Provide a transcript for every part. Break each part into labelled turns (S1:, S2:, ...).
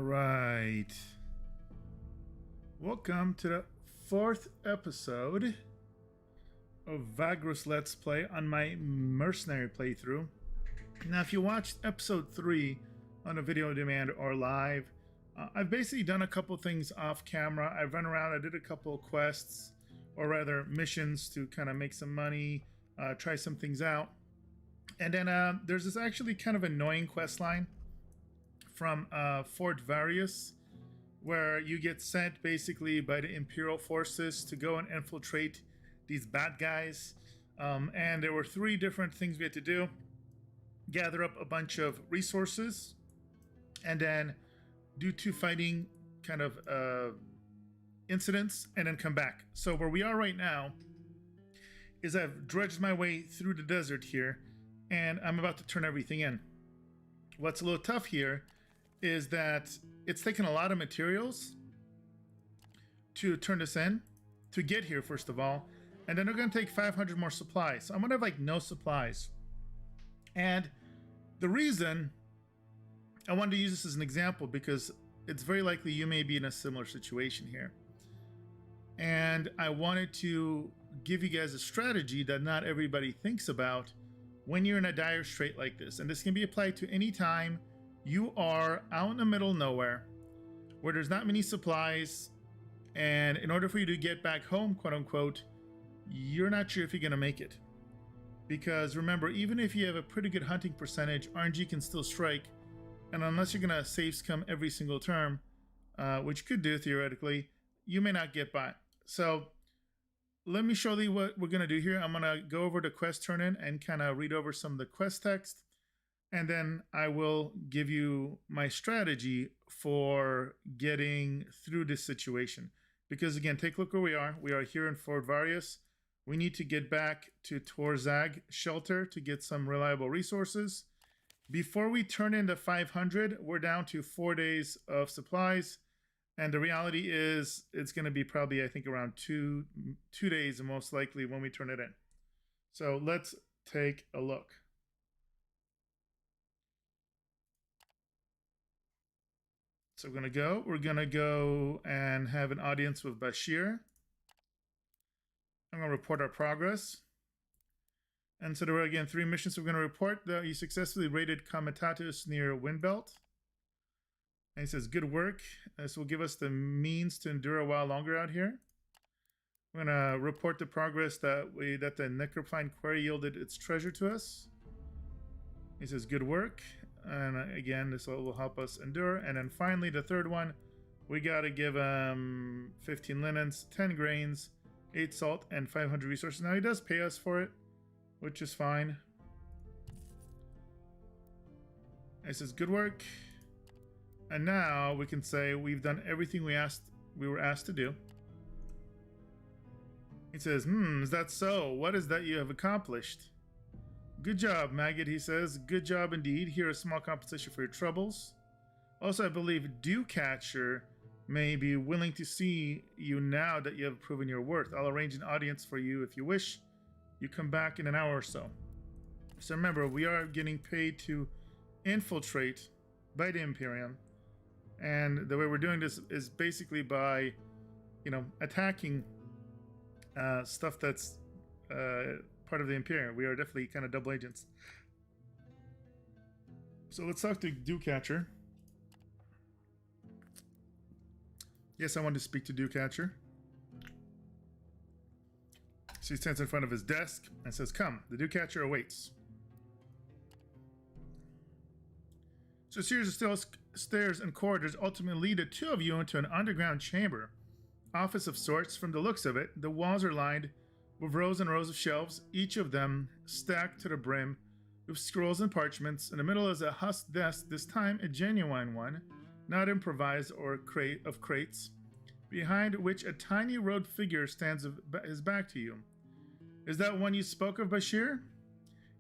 S1: right. Welcome to the 4th episode of Vagrus Let's Play on my Mercenary playthrough. Now, if you watched episode 3 on a video demand or live, I've basically done a couple things off camera. I've run around, I did a couple quests, or rather missions to kind of make some money, try some things out. And then there's this actually kind of annoying quest line from Fort Vagrus, where you get sent basically by the Imperial forces to go and infiltrate these bad guys. And there were 3 different things we had to do. Gather up a bunch of resources, and then do 2 fighting kind of incidents, and then come back. So where we are right now is I've dredged my way through the desert here, and I'm about to turn everything in. What's a little tough here is that it's taken a lot of materials to turn this in, to get here first of all, and then they're going to take 500 more supplies. So I'm going to have like no supplies. And the reason I wanted to use this as an example, because it's very likely you may be in a similar situation here. And I wanted to give you guys a strategy that not everybody thinks about when you're in a dire strait like this. And this can be applied to any time you are out in the middle of nowhere where there's not many supplies, and in order for you to get back home, quote unquote, you're not sure if you're going to make it. Because remember, even if you have a pretty good hunting percentage, RNG can still strike, and unless you're going to save scum every single turn, which you could do theoretically, you may not get by. So let me show you what we're going to do here. I'm going to go over the quest turn in and kind of read over some of the quest text, and then I will give you my strategy for getting through this situation. Because again, take a look where we are. We are here in Fort Vagrus. We need to get back to Torzag shelter to get some reliable resources. Before we turn in the 500, we're down to 4 days of supplies. And the reality is it's going to be probably, I think, around two days most likely when we turn it in. So let's take a look. So we're going to go and have an audience with Bashir. I'm going to report our progress. And so there were, again, 3 missions we're going to report. That you successfully raided Comitatus near Windbelt. And he says, good work. This will give us the means to endure a while longer out here. We're going to report the progress that the Necropine Quarry yielded its treasure to us. He says, good work. And again, this will help us endure. And then finally, the 3rd one, we got to give him 15 linens, 10 grains, 8 salt, and 500 resources. Now, he does pay us for it, which is fine. It says, good work. And now we can say we've done everything we were asked to do. He says, is that so? What is that you have accomplished? Good job, Maggot, he says. Good job indeed. Here is a small compensation for your troubles. Also, I believe Dewcatcher may be willing to see you now that you have proven your worth. I'll arrange an audience for you if you wish. You come back in an hour or so. So remember, we are getting paid to infiltrate by the Imperium. And the way we're doing this is basically by, attacking stuff that's part of the Imperium. We are definitely kind of double agents. So let's talk to Dewcatcher. Yes, I wanted to speak to Dewcatcher. So he stands in front of his desk and says, come, the Dewcatcher awaits. So a series of stairs and corridors ultimately lead the 2 of you into an underground chamber. Office of sorts. From the looks of it, the walls are lined with rows and rows of shelves, each of them stacked to the brim with scrolls and parchments. In the middle is a husk desk, this time a genuine one, not improvised or of crates, behind which a tiny robed figure stands his back to you. Is that one you spoke of, Bashir?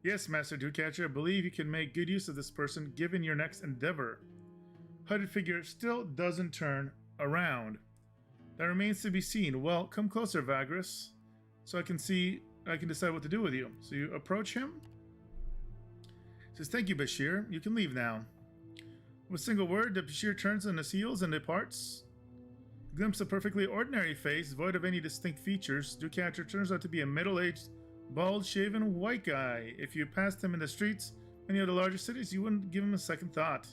S1: Yes, Master Dewcatcher, I believe you can make good use of this person given your next endeavor. Hooded figure still doesn't turn around. That remains to be seen. Well, come closer, Vagrus, so I can decide what to do with you. So you approach him. He says, thank you, Bashir. You can leave now. With a single word, the Bashir turns on his heels and departs. Glimpse a perfectly ordinary face, void of any distinct features. Dewcatcher turns out to be a middle-aged, bald-shaven white guy. If you passed him in the streets, any of the larger cities, you wouldn't give him a second thought.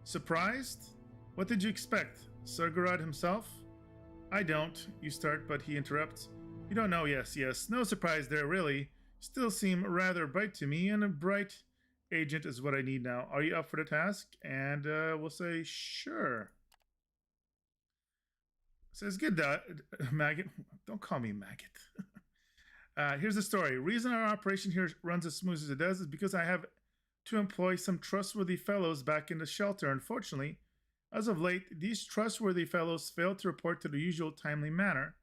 S1: Surprised? What did you expect? Sargarad himself? I don't, you start, but he interrupts. You don't know, yes. No surprise there, really. Still seem rather bright to me, and a bright agent is what I need now. Are you up for the task? And we'll say, sure. Says, good, Maggot. Don't call me Maggot. Here's the story. Reason our operation here runs as smooth as it does is because I have to employ some trustworthy fellows back in the shelter. Unfortunately, as of late, these trustworthy fellows failed to report to the usual timely manner,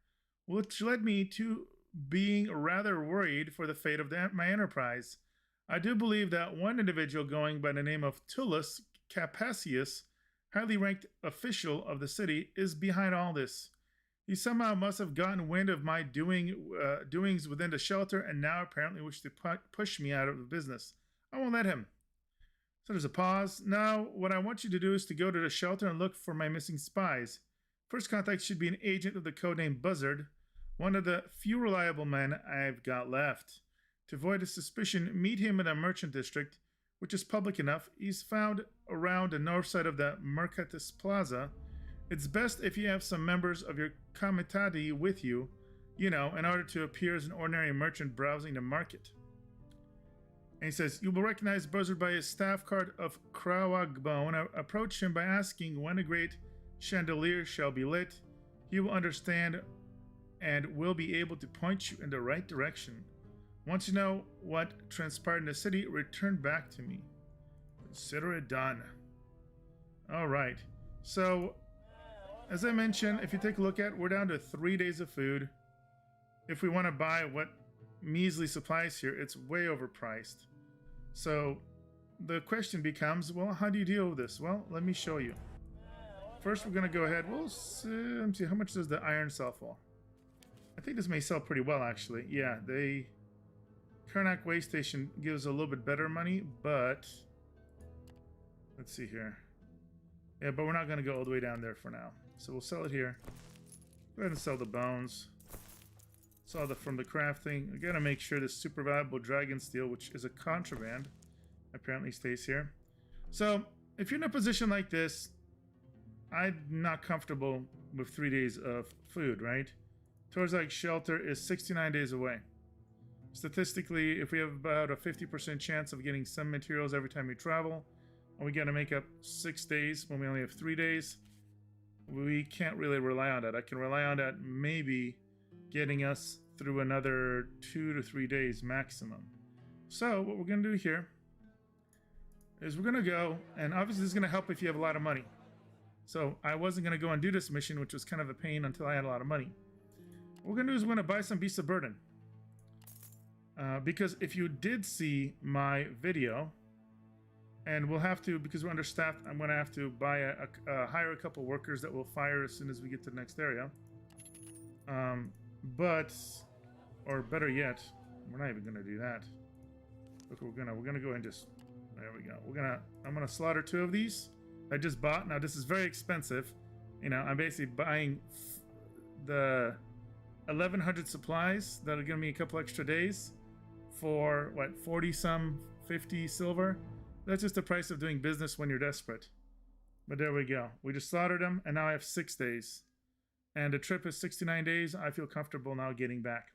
S1: which led me to being rather worried for the fate of my enterprise. I do believe that one individual going by the name of Tullus Capasius, highly ranked official of the city, is behind all this. He somehow must have gotten wind of my doings within the shelter and now apparently wishes to push me out of the business. I won't let him. So there's a pause. Now, what I want you to do is to go to the shelter and look for my missing spies. First contact should be an agent of the codename Buzzard, one of the few reliable men I've got left. To avoid a suspicion, meet him in a merchant district, which is public enough. He's found around the north side of the Mercatus Plaza. It's best if you have some members of your comitati with you, in order to appear as an ordinary merchant browsing the market. And he says, you will recognize Buzzard by his staff card of Krawagbone. Approach him by asking when a great chandelier shall be lit. He will understand and will be able to point you in the right direction. Once you know what transpired in the city, return back to me. Consider it done. All right. So, as I mentioned, if you take a look at, we're down to 3 days of food. If we want to buy what measly supplies here, it's way overpriced. So, the question becomes, well, how do you deal with this? Well, let me show you. First, we're going to go ahead. We'll see how much does the iron sell for. I think this may sell pretty well, actually. Yeah, Karnak Way Station gives a little bit better money, but let's see here. Yeah, but we're not going to go all the way down there for now. So we'll sell it here. Go ahead and sell the bones. Sell from the crafting. We got to make sure this super valuable dragon steel, which is a contraband, apparently stays here. So if you're in a position like this, I'm not comfortable with 3 days of food, right? Torzak shelter is 69 days away. Statistically, if we have about a 50% chance of getting some materials every time we travel, and we got to make up 6 days when we only have 3 days, we can't really rely on that. I can rely on that maybe getting us through another 2 to 3 days maximum. So what we're going to do here is we're going to go, and obviously this is going to help if you have a lot of money. So I wasn't going to go and do this mission, which was kind of a pain until I had a lot of money. What we're going to do is we're going to buy some beasts of burden. Because if you did see my video, and we'll have to, because we're understaffed, I'm going to have to buy hire a couple workers that will fire as soon as we get to the next area. Or better yet, we're not even going to do that. Look, we're gonna go and just, there we go. I'm gonna slaughter 2 of these I just bought. Now this is very expensive. I'm basically buying the 1,100 supplies that are gonna be a couple extra days for what, 40 some 50 silver. That's just the price of doing business when you're desperate. But there we go. We just slaughtered them, and now I have 6 days. And the trip is 69 days. I feel comfortable now getting back.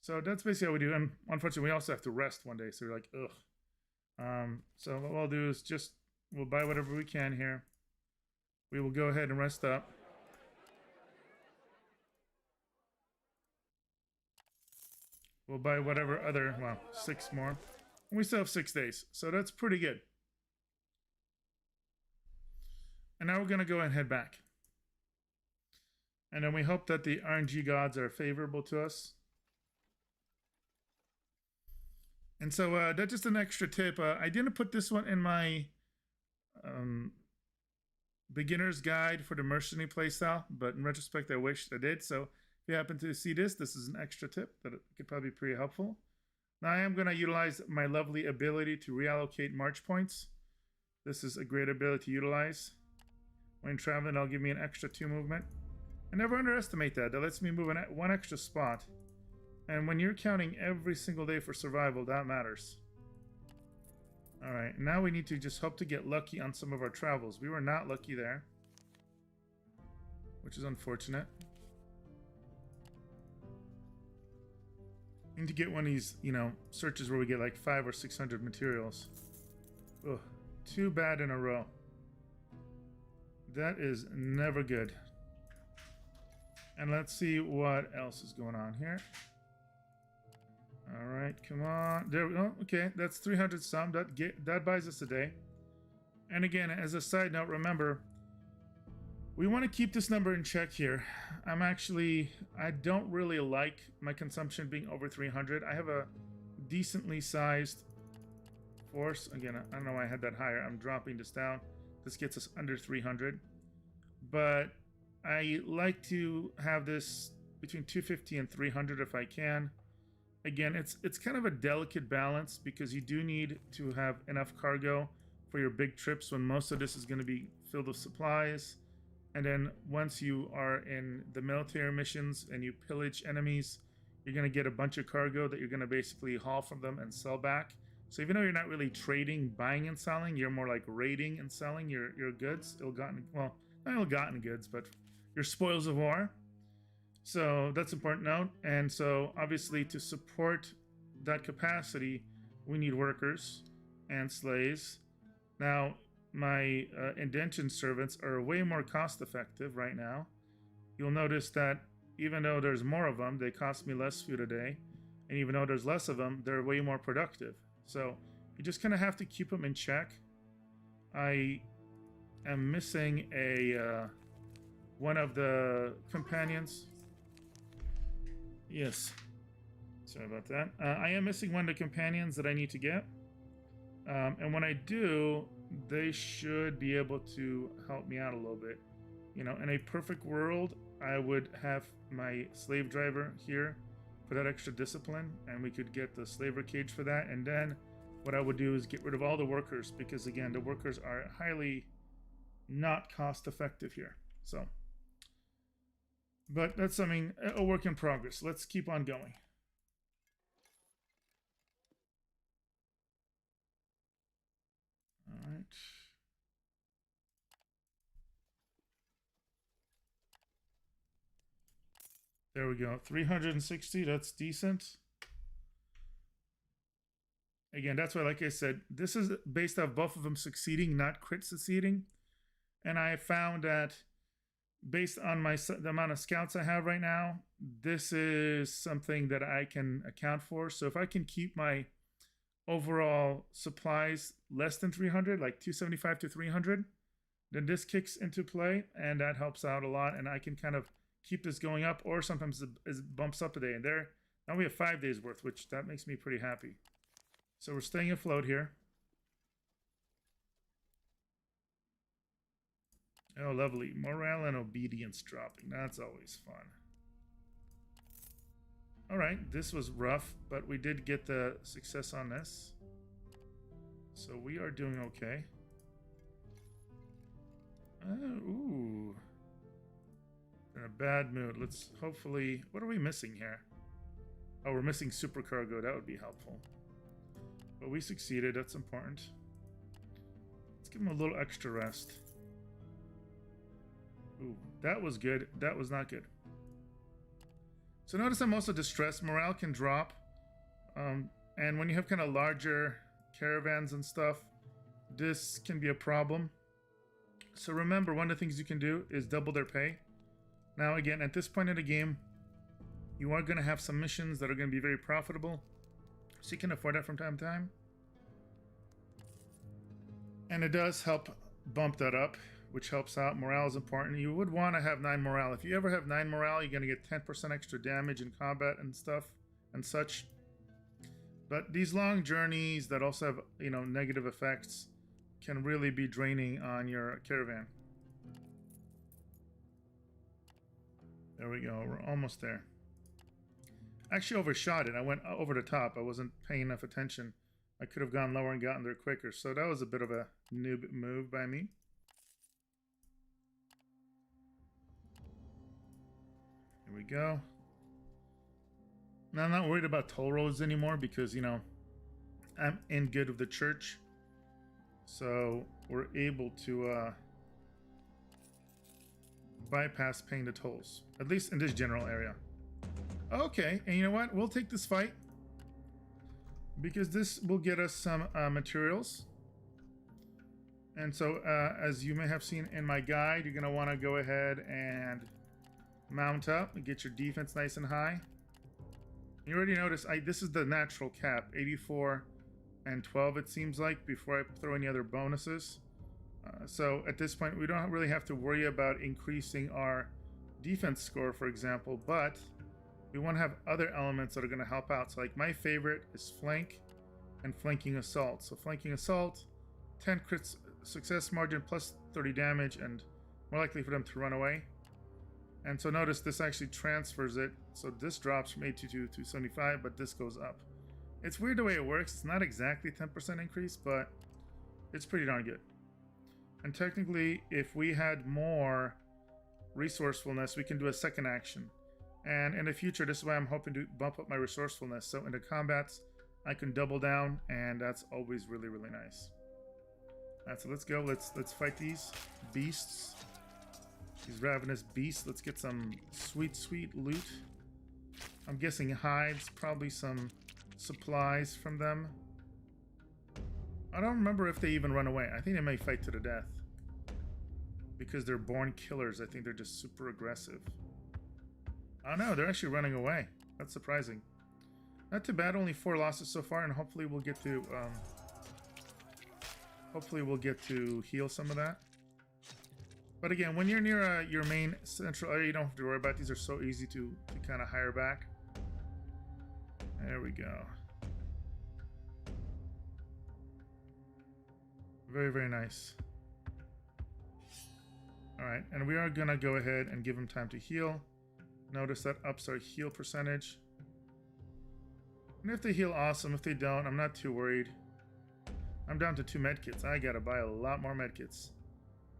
S1: So that's basically how we do. And unfortunately, we also have to rest one day. So you're like, ugh. So what we'll do is we'll buy whatever we can here. We will go ahead and rest up. We'll buy whatever other, 6 more. And we still have 6 days. So that's pretty good. And now we're going to go and head back. And then we hope that the RNG gods are favorable to us. And so that's just an extra tip. I didn't put this one in my beginner's guide for the Mercenary playstyle, but in retrospect, I wish I did. So if you happen to see this is an extra tip that could probably be pretty helpful. Now I am going to utilize my lovely ability to reallocate march points. This is a great ability to utilize. When traveling, it'll give me an extra 2 movement. And never underestimate that. That lets me move in 1 extra spot. And when you're counting every single day for survival, that matters. Alright, now we need to just hope to get lucky on some of our travels. We were not lucky there, which is unfortunate. Need to get one of these, you know, searches where we get like 500 or 600 materials. Ugh, 2 bad in a row. That is never good. And let's see what else is going on here. All right, come on. There we go. Okay, that's 300 some. That buys us a day. And again, as a side note, remember, we want to keep this number in check here. I don't really like my consumption being over 300. I have a decently sized force. Again, I don't know why I had that higher. I'm dropping this down. This gets us under 300. But I like to have this between 250 and 300 if I can. Again, it's kind of a delicate balance because you do need to have enough cargo for your big trips when most of this is going to be filled with supplies. And then once you are in the military missions and you pillage enemies, you're going to get a bunch of cargo that you're going to basically haul from them and sell back. So even though you're not really trading, buying and selling, you're more like raiding and selling your goods, ill-gotten, well, not ill-gotten goods, but your spoils of war. So that's an important note. And so obviously to support that capacity, we need workers and slaves. Now, my indention servants are way more cost effective right now. You'll notice that even though there's more of them, they cost me less food a day. And even though there's less of them, they're way more productive. So you just kind of have to keep them in check. I am missing one of the companions. Yes. Sorry about that. I am missing one of the companions that I need to get. And when I do, they should be able to help me out a little bit. You know, in a perfect world, I would have my slave driver here for that extra discipline, and we could get the slaver cage for that. And then what I would do is get rid of all the workers, because again, the workers are highly not cost effective here. So, but that's, I mean, a work in progress. Let's keep on going. All right. There we go. 360, that's decent. Again, that's why, like I said, this is based off both of them succeeding, not crit succeeding. And I found that based on the amount of scouts I have right now, this is something that I can account for. So if I can keep my overall supplies less than 300, like 275 to 300, then this kicks into play, and that helps out a lot. And I can kind of keep this going up, or sometimes it bumps up a day. And there, now we have 5 days worth, which that makes me pretty happy. So we're staying afloat here. Oh, lovely. Morale and obedience dropping. That's always fun. All right, this was rough, but we did get the success on this. So we are doing okay. Ooh. In a bad mood. Let's hopefully... What are we missing here? Oh, we're missing supercargo. That would be helpful. But we succeeded. That's important. Let's give him a little extra rest. Ooh, that was good. That was not good. So notice I'm also distressed. Morale can drop. And when you have kind of larger caravans and stuff, this can be a problem. So remember, one of the things you can do is double their pay. Now again, at this point in the game, you are going to have some missions that are going to be very profitable. So you can afford that from time to time. And it does help bump that up, which helps out. Morale is important. You would want to have 9 morale. If you ever have 9 morale, you're going to get 10% extra damage in combat and stuff and such. But these long journeys that also have, you know, negative effects can really be draining on your caravan. There we go. We're almost there. Actually overshot it. I went over the top. I wasn't paying enough attention. I could have gone lower and gotten there quicker. So that was a bit of a noob move by me. Here we go. Now, I'm not worried about toll roads anymore because, you know, I'm in good with the church. So we're able to bypass paying the tolls, at least in this general area. Okay, and you know what? We'll take this fight because this will get us some materials. And so, as you may have seen in my guide, you're going to want to go ahead and mount up and get your defense nice and high. You already noticed this is the natural cap, 84 and 12 it seems like, before I throw any other bonuses. So at this point we don't really have to worry about increasing our defense score, for example, but we want to have other elements that are going to help out. So like my favorite is flank and flanking assault. So flanking assault, 10 crit success margin plus 30 damage and more likely for them to run away. And so notice this actually transfers it. So this drops from 822 to 75, but this goes up. It's weird the way it works. It's not exactly 10% increase, but it's pretty darn good. And technically, if we had more resourcefulness, we can do a second action. And in the future, this is why I'm hoping to bump up my resourcefulness. So in the combats, I can double down, and that's always really, really nice. All right, so let's go. Let's fight these beasts. These ravenous beasts. Let's get some sweet, sweet loot. I'm guessing hides, probably some supplies from them. I don't remember if they even run away. I think they may fight to the death. Because they're born killers. I think they're just super aggressive. Oh no, they're actually running away. That's surprising. Not too bad, only 4 losses so far, and hopefully we'll get to heal some of that. But again, when you're near your main central area, you don't have to worry about. These are so easy to kind of hire back. There we go. Very, very nice. Alright, and we are going to go ahead and give him time to heal. Notice that ups our heal percentage. And if they heal, awesome. If they don't, I'm not too worried. I'm down to 2 medkits. I gotta buy a lot more medkits.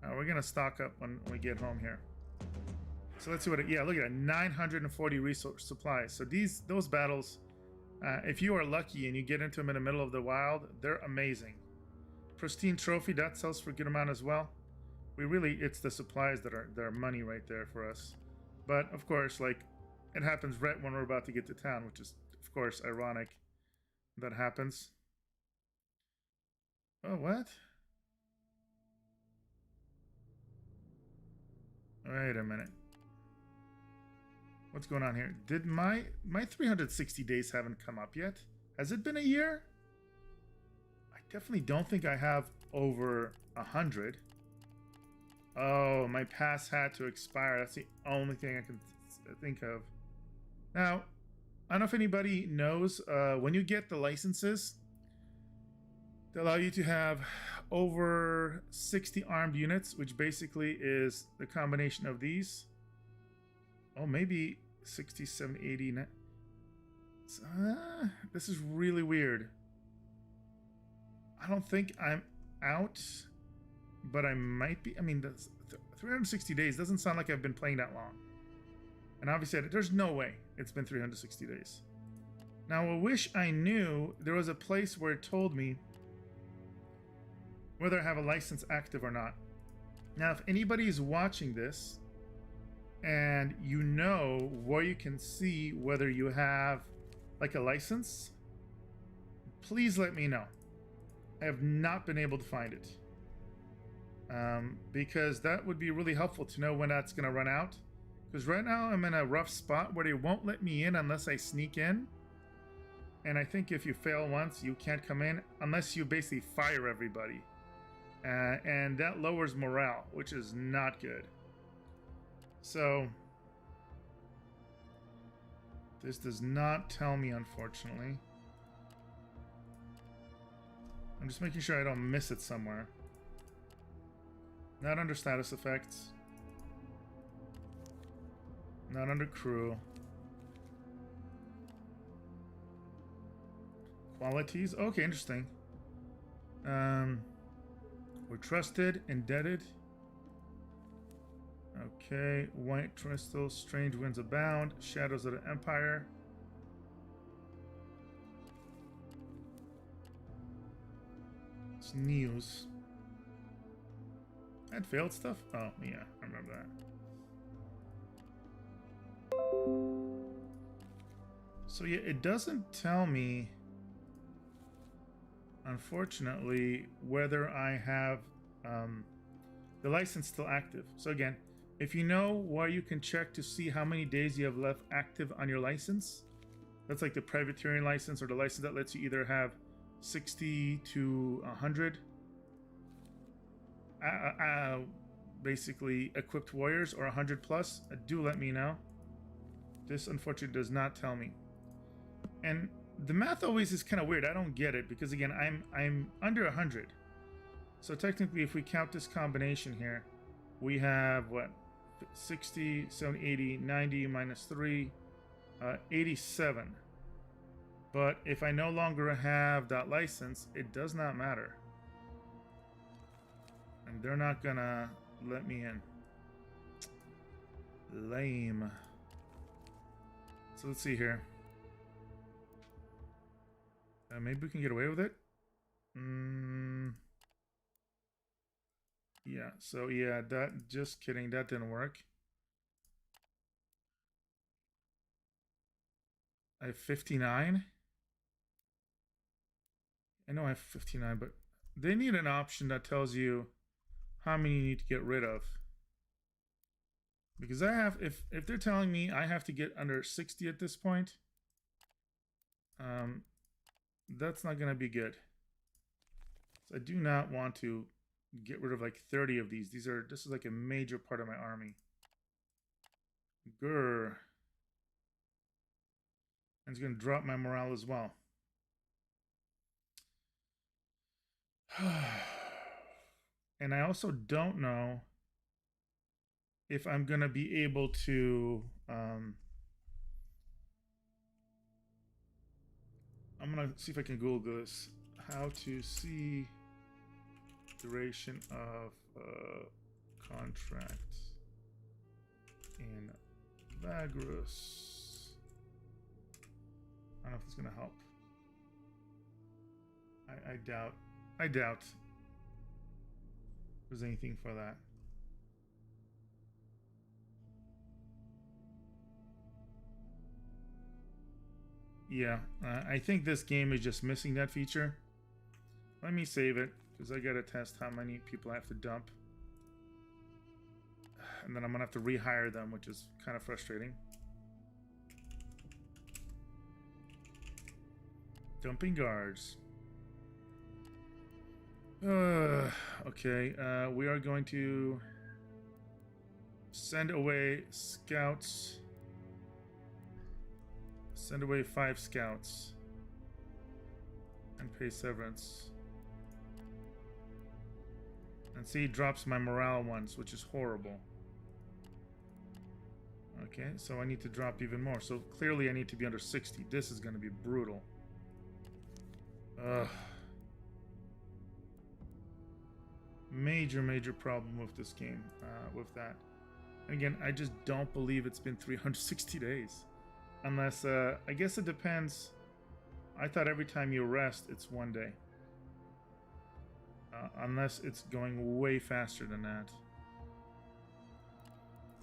S1: We're gonna stock up when we get home here. So let's see what yeah, look at that, 940 resource supplies. So those battles, if you are lucky and you get into them in the middle of the wild, they're amazing. Pristine trophy, that sells for a good amount as well. It's the supplies that are money right there for us. But of course, like, it happens right when we're about to get to town, which is of course ironic that happens. Oh, what? Wait a minute. What's going on here? Did my 360 days haven't come up yet? Has it been a year? I definitely don't think I have over 100. Oh, my pass had to expire. That's the only thing I can think of. Now, I don't know if anybody knows, when you get the licenses, they allow you to have over 60 armed units, which basically is the combination of these. Oh, maybe 60, 70, 80. This is really weird. I don't think I'm out, but I might be. I mean, 360 days doesn't sound like I've been playing that long. And obviously, there's no way it's been 360 days. Now, I wish I knew there was a place where it told me whether I have a license active or not. Now, if anybody is watching this and you know where you can see whether you have like a license, please let me know. I have not been able to find it. Because that would be really helpful to know when that's going to run out. Because right now I'm in a rough spot where they won't let me in unless I sneak in. And I think if you fail once, you can't come in unless you basically fire everybody. And that lowers morale, which is not good. So this does not tell me, unfortunately. I'm just making sure I don't miss it somewhere. Not under status effects. Not under crew. Qualities. Okay, interesting. We're trusted, indebted. Okay, white crystals, strange winds abound, shadows of the empire. It's news. That failed stuff? Oh, yeah, I remember that. So yeah, it doesn't tell me, unfortunately, whether I have the license still active. So again, if you know where you can check to see how many days you have left active on your license, that's like the Presbyterian license or the license that lets you either have 60 to 100 basically equipped warriors or 100 plus, do let me know. This unfortunately does not tell me. And the math always is kind of weird. I don't get it because again, I'm under 100. So technically if we count this combination here, we have what? 60, 70, 80, 90 minus 3, 87. But if I no longer have that license, it does not matter. And they're not gonna let me in. Lame. So let's see here. Maybe we can get away with it. Yeah, so yeah, that, just kidding, that didn't work. I have 59. I know I have 59, but they need an option that tells you how many you need to get rid of. Because I have, if they're telling me I have to get under 60 at this point, that's not going to be good. So I do not want to get rid of like 30 of these. This is like a major part of my army. Grr. And it's going to drop my morale as well. And I also don't know if I'm going to be able to... I'm going to see if I can Google this. How to see duration of contract in Vagrus. I don't know if it's going to help. I doubt there's anything for that. Yeah, I think this game is just missing that feature. Let me save it, because I gotta test how many people I have to dump. And then I'm gonna have to rehire them, which is kind of frustrating. Dumping guards. Okay, we are going to send away scouts. Send away 5 scouts. And pay severance. And see, it drops my morale once, which is horrible. Okay, so I need to drop even more. So clearly I need to be under 60. This is going to be brutal. Ugh. Major problem with this game, with that. And again, I just don't believe it's been 360 days. Unless, I guess it depends. I thought every time you rest, it's 1 day. Unless it's going way faster than that.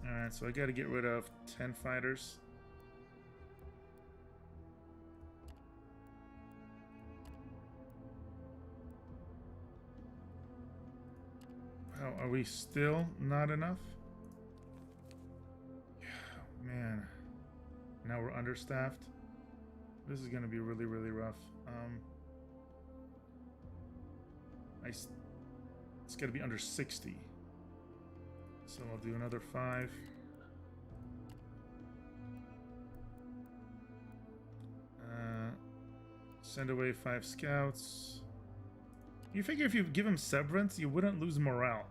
S1: Alright, so I gotta get rid of 10 fighters. How, are we still not enough? Yeah, man. Now we're understaffed. This is gonna be really rough. It's gotta be under 60. So I'll do another 5. Send away 5 scouts. You figure if you give him severance, you wouldn't lose morale.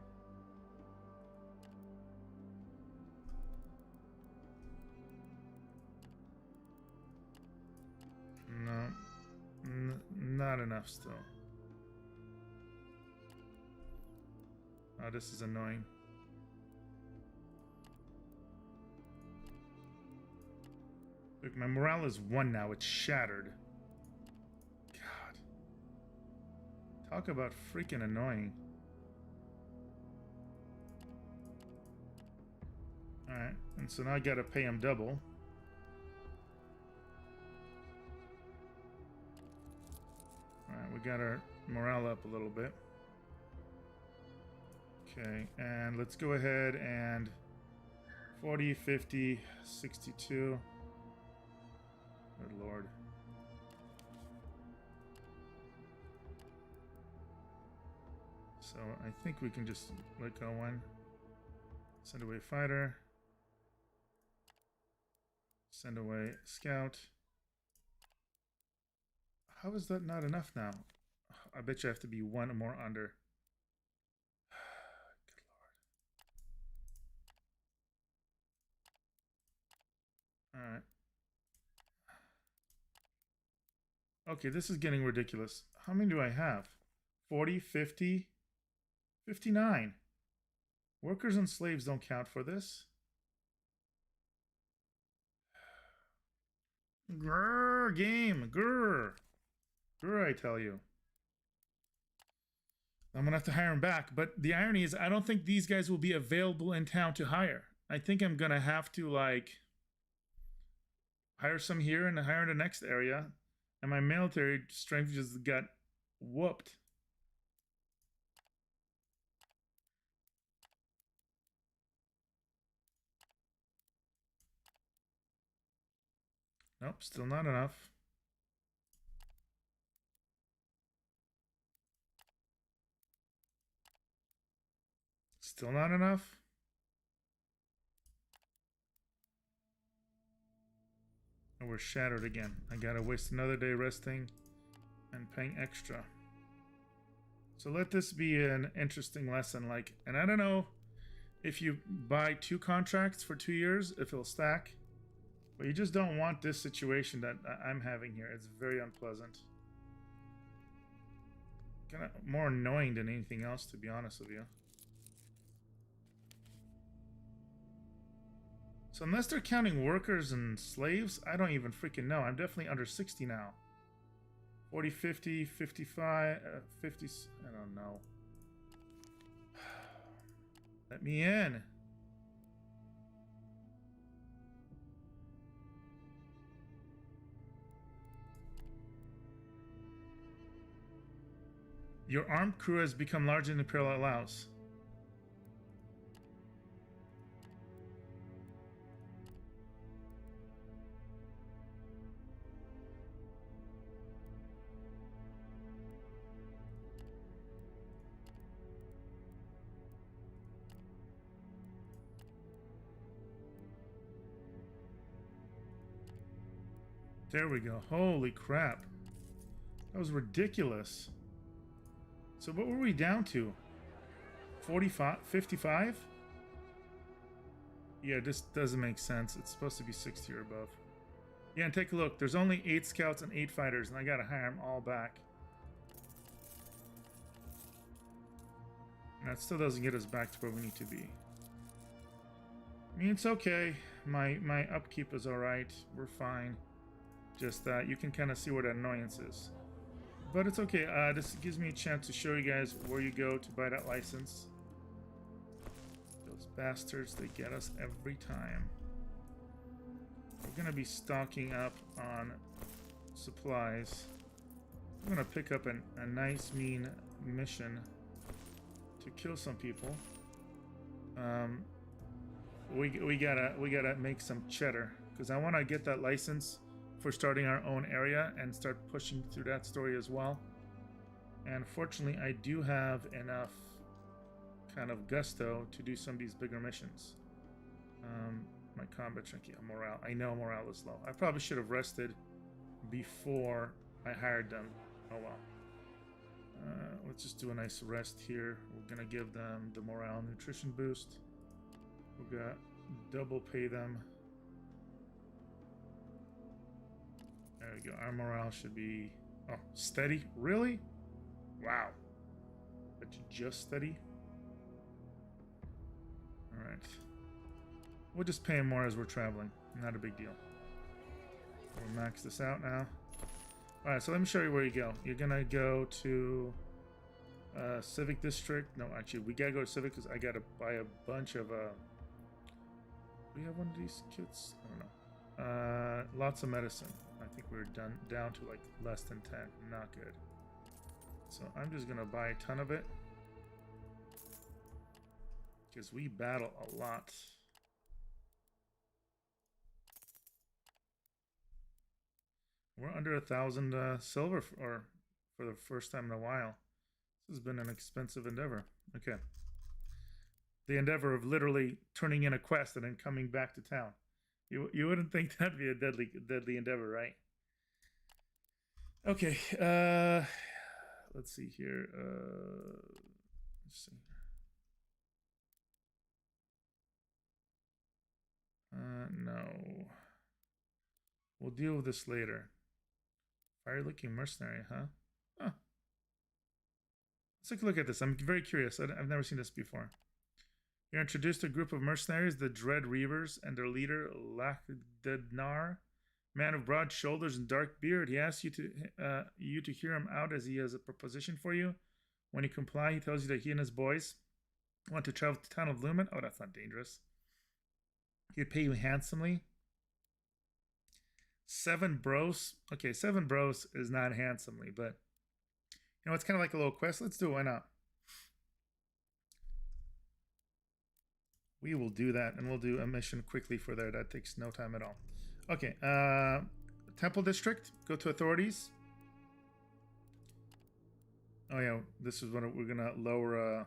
S1: enough still. Oh, this is annoying. Look, my morale is 1 now. It's shattered. God. Talk about freaking annoying. Alright, and so now I gotta pay him double. Alright, we got our morale up a little bit. Okay, and let's go ahead and 40, 50, 62. Good lord. So I think we can just let go one. Send away fighter. Send away scout. How is that not enough now? I bet you have to be 1 more under. Good lord. Alright. Okay, this is getting ridiculous. How many do I have? 40, 50, 59. Workers and slaves don't count for this. Grrr, game. Grrr. Grrr, I tell you. I'm gonna have to hire them back, but the irony is I don't think these guys will be available in town to hire. I think I'm gonna have to, like, hire some here and hire in the next area, and my military strength just got whooped. Nope, still not enough. Still not enough. And we're shattered again. I gotta waste another day resting and paying extra. So let this be an interesting lesson. Like, and I don't know if you buy 2 contracts for 2 years, if it'll stack. But you just don't want this situation that I'm having here. It's very unpleasant. Kind of more annoying than anything else, to be honest with you. So unless they're counting workers and slaves, I don't even freaking know. I'm definitely under 60 now. 40, 50, 55, 50, I don't know. Let me in. Your armed crew has become larger than the Imperial allows. There we go. Holy crap. That was ridiculous. So what were we down to? 45? 55? Yeah, this doesn't make sense. It's supposed to be 60 or above. Yeah, and take a look. There's only 8 scouts and 8 fighters, and I gotta hire them all back. And that still doesn't get us back to where we need to be. I mean, it's okay. My upkeep is alright. We're fine. Just that you can kind of see where the annoyance is. But it's okay. This gives me a chance to show you guys where you go to buy that license. Those bastards, they get us every time. We're going to be stocking up on supplies. I'm going to pick up a nice, mean mission to kill some people. We gotta make some cheddar, because I want to get that license for starting our own area and start pushing through that story as well. And fortunately, I do have enough kind of gusto to do some of these bigger missions. My combat strength, yeah, morale. I know morale is low. I probably should have rested before I hired them. Oh well. Let's just do a nice rest here. We're gonna give them the morale nutrition boost. We're gonna double pay them. There we go. Our morale should be... Oh, steady? Really? Wow. That's just steady? Alright. We'll just pay him more as we're traveling. Not a big deal. We'll max this out now. Alright, so let me show you where you go. You're gonna go to Civic District. No, actually, we gotta go to Civic because I gotta buy a bunch of... we have one of these kits? I don't know. Lots of medicine. I think we're down to like less than 10. Not good. So I'm just gonna buy a ton of it. Because we battle a lot. We're under 1,000 silver for the first time in a while. This has been an expensive endeavor. Okay. The endeavor of literally turning in a quest and then coming back to town. You wouldn't think that'd be a deadly endeavor, right? Okay. Let's see here. Let's see. No. We'll deal with this later. Fire-looking mercenary, huh? Huh. Let's take a look at this. I'm very curious. I've never seen this before. You're introduced to a group of mercenaries, the Dread Reavers, and their leader, Lakdednar, man of broad shoulders and dark beard. He asks you to hear him out as he has a proposition for you. When you comply, he tells you that he and his boys want to travel to the town of Lumen. Oh, that's not dangerous. He'd pay you handsomely. 7 bros. Okay, 7 bros is not handsomely, but you know, it's kind of like a little quest. Let's do it. Why not? We will do that, and we'll do a mission quickly for there. That takes no time at all. Okay, Temple District. Go to authorities. Oh yeah, this is when we're gonna lower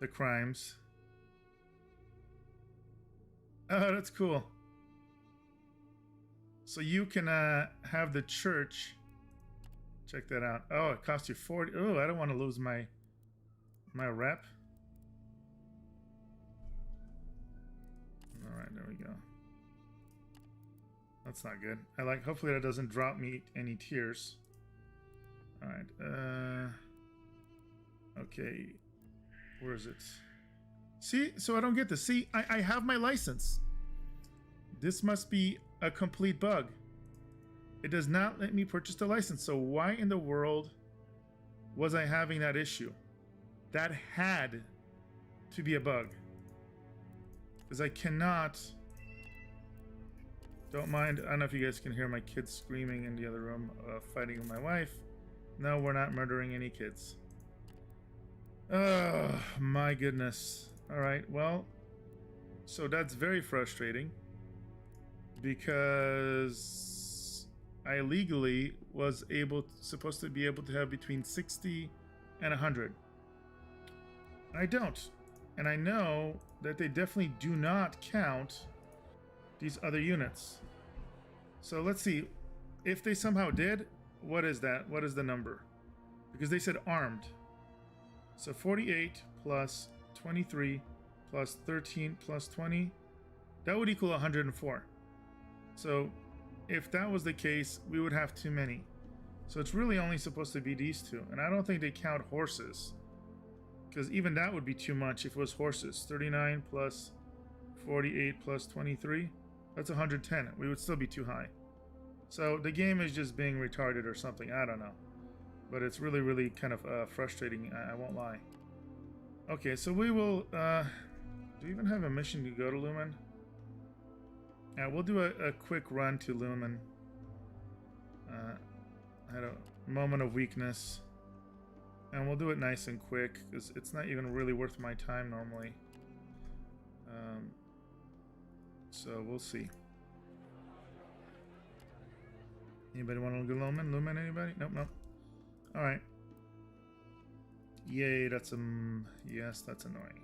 S1: the crimes. Oh, that's cool. So you can have the church. Check that out. Oh, it costs you 40. Oh, I don't want to lose my rep. All right, there we go. That's not good. Hopefully that doesn't drop me any tears. All right. Okay. Where is it? See, so I don't get this. See, I have my license. This must be a complete bug. It does not let me purchase the license. So why in the world was I having that issue? That had to be a bug. Because I cannot... Don't mind. I don't know if you guys can hear my kids screaming in the other room, fighting with my wife. No, we're not murdering any kids. Oh, my goodness. All right, well, so that's very frustrating. Because I legally was supposed to be able to have between 60 and 100. I don't. And I know that they definitely do not count these other units. So let's see. If they somehow did, what is that? What is the number? Because they said armed. So 48 plus 23 plus 13 plus 20. That would equal 104. So if that was the case, we would have too many. So it's really only supposed to be these two. And I don't think they count horses. Because even that would be too much if it was horses. 39 plus 48 plus 23. That's 110. We would still be too high. So the game is just being retarded or something. I don't know. But it's really, really kind of frustrating. I won't lie. Okay, so we will... do we even have a mission to go to Lumen? Yeah, we'll do a quick run to Lumen. I had a moment of weakness. And we'll do it nice and quick, because it's not even really worth my time normally. So we'll see. Anybody want to go Lumen? Lumen, anybody? Nope, nope. Alright. Yay, that's yes, that's annoying.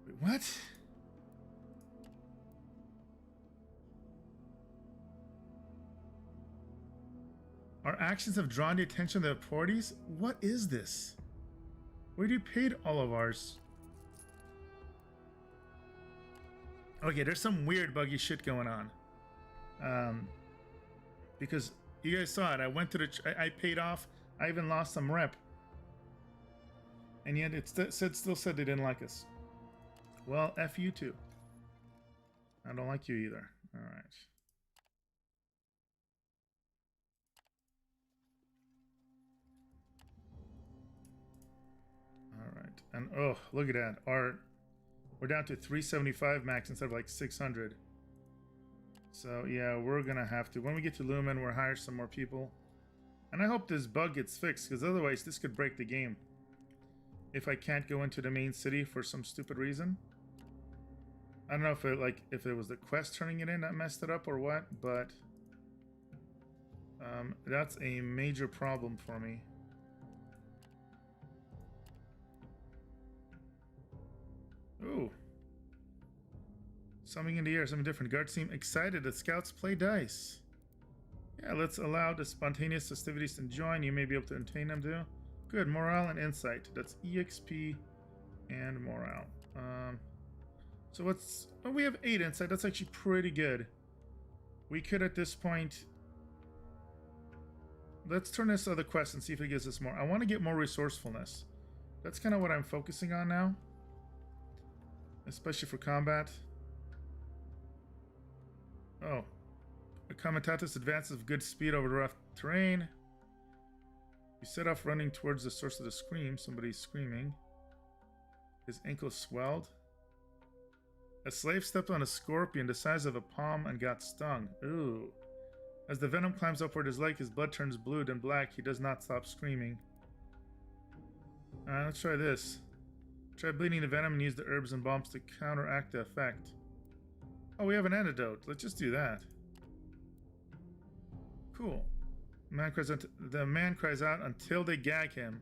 S1: Wait, what? Our actions have drawn the attention of the authorities? What is this? We already paid all of ours. Okay, there's some weird buggy shit going on. Because You guys saw it. I went to the... I paid off. I even lost some rep. And yet it still said they didn't like us. Well, F you too. I don't like you either. All right. All right. And oh, look at that. We're down to 375 max instead of like 600. So yeah, we're gonna have to, when we get to Lumen, we'll hire some more people. And I hope this bug gets fixed, because otherwise this could break the game. If I can't go into the main city for some stupid reason. I don't know if it was the quest turning it in that messed it up or what, but that's a major problem for me. Ooh. Something in the air, something different. Guards seem excited that scouts play dice. Yeah, let's allow the spontaneous festivities to join. You may be able to entertain them too. Good, morale and insight. That's EXP and morale. So what's... Oh, we have 8 insight. That's actually pretty good. We could at this point... Let's turn this other quest and see if it gives us more. I want to get more resourcefulness. That's kind of what I'm focusing on now. Especially for combat. Oh. A Comitatus advances with good speed over the rough terrain. You set off running towards the source of the scream. Somebody's screaming. His ankle swelled. A slave stepped on a scorpion the size of a palm and got stung. Ooh. As the venom climbs upward his leg, his blood turns blue then black. He does not stop screaming. Alright, let's try this. Try bleeding the venom and use the herbs and balms to counteract the effect. Oh, we have an antidote. Let's just do that. Cool. The man cries out until they gag him.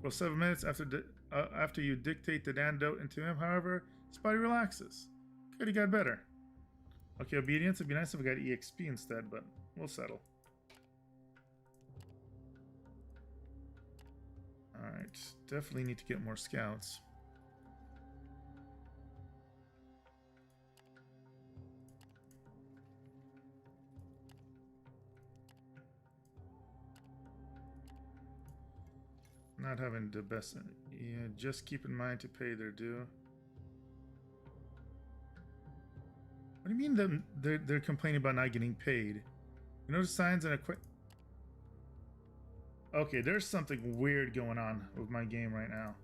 S1: For 7 minutes after you dictate the antidote into him, however, his body relaxes. Good, he got better. Okay, obedience. It'd be nice if we got EXP instead, but we'll settle. Alright, definitely need to get more scouts. Not having the best... Yeah, just keep in mind to pay their due. What do you mean they're complaining about not getting paid? You notice signs and Okay, there's something weird going on with my game right now.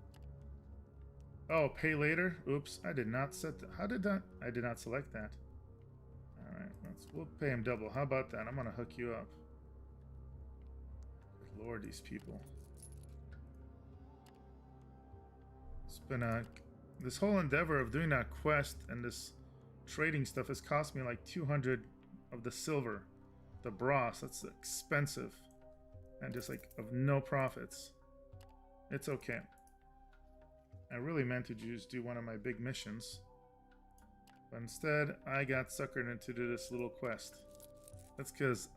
S1: Oh, pay later? Oops, I did not set that. How did that? I did not select that. Alright, we'll pay him double. How about that? I'm gonna hook you up. Lord, these people. It's been this whole endeavor of doing that quest and this trading stuff has cost me like 200 of the silver. The brass, that's expensive. And just like of no profits. It's okay. I really meant to just do one of my big missions. But instead, I got suckered into this little quest. That's because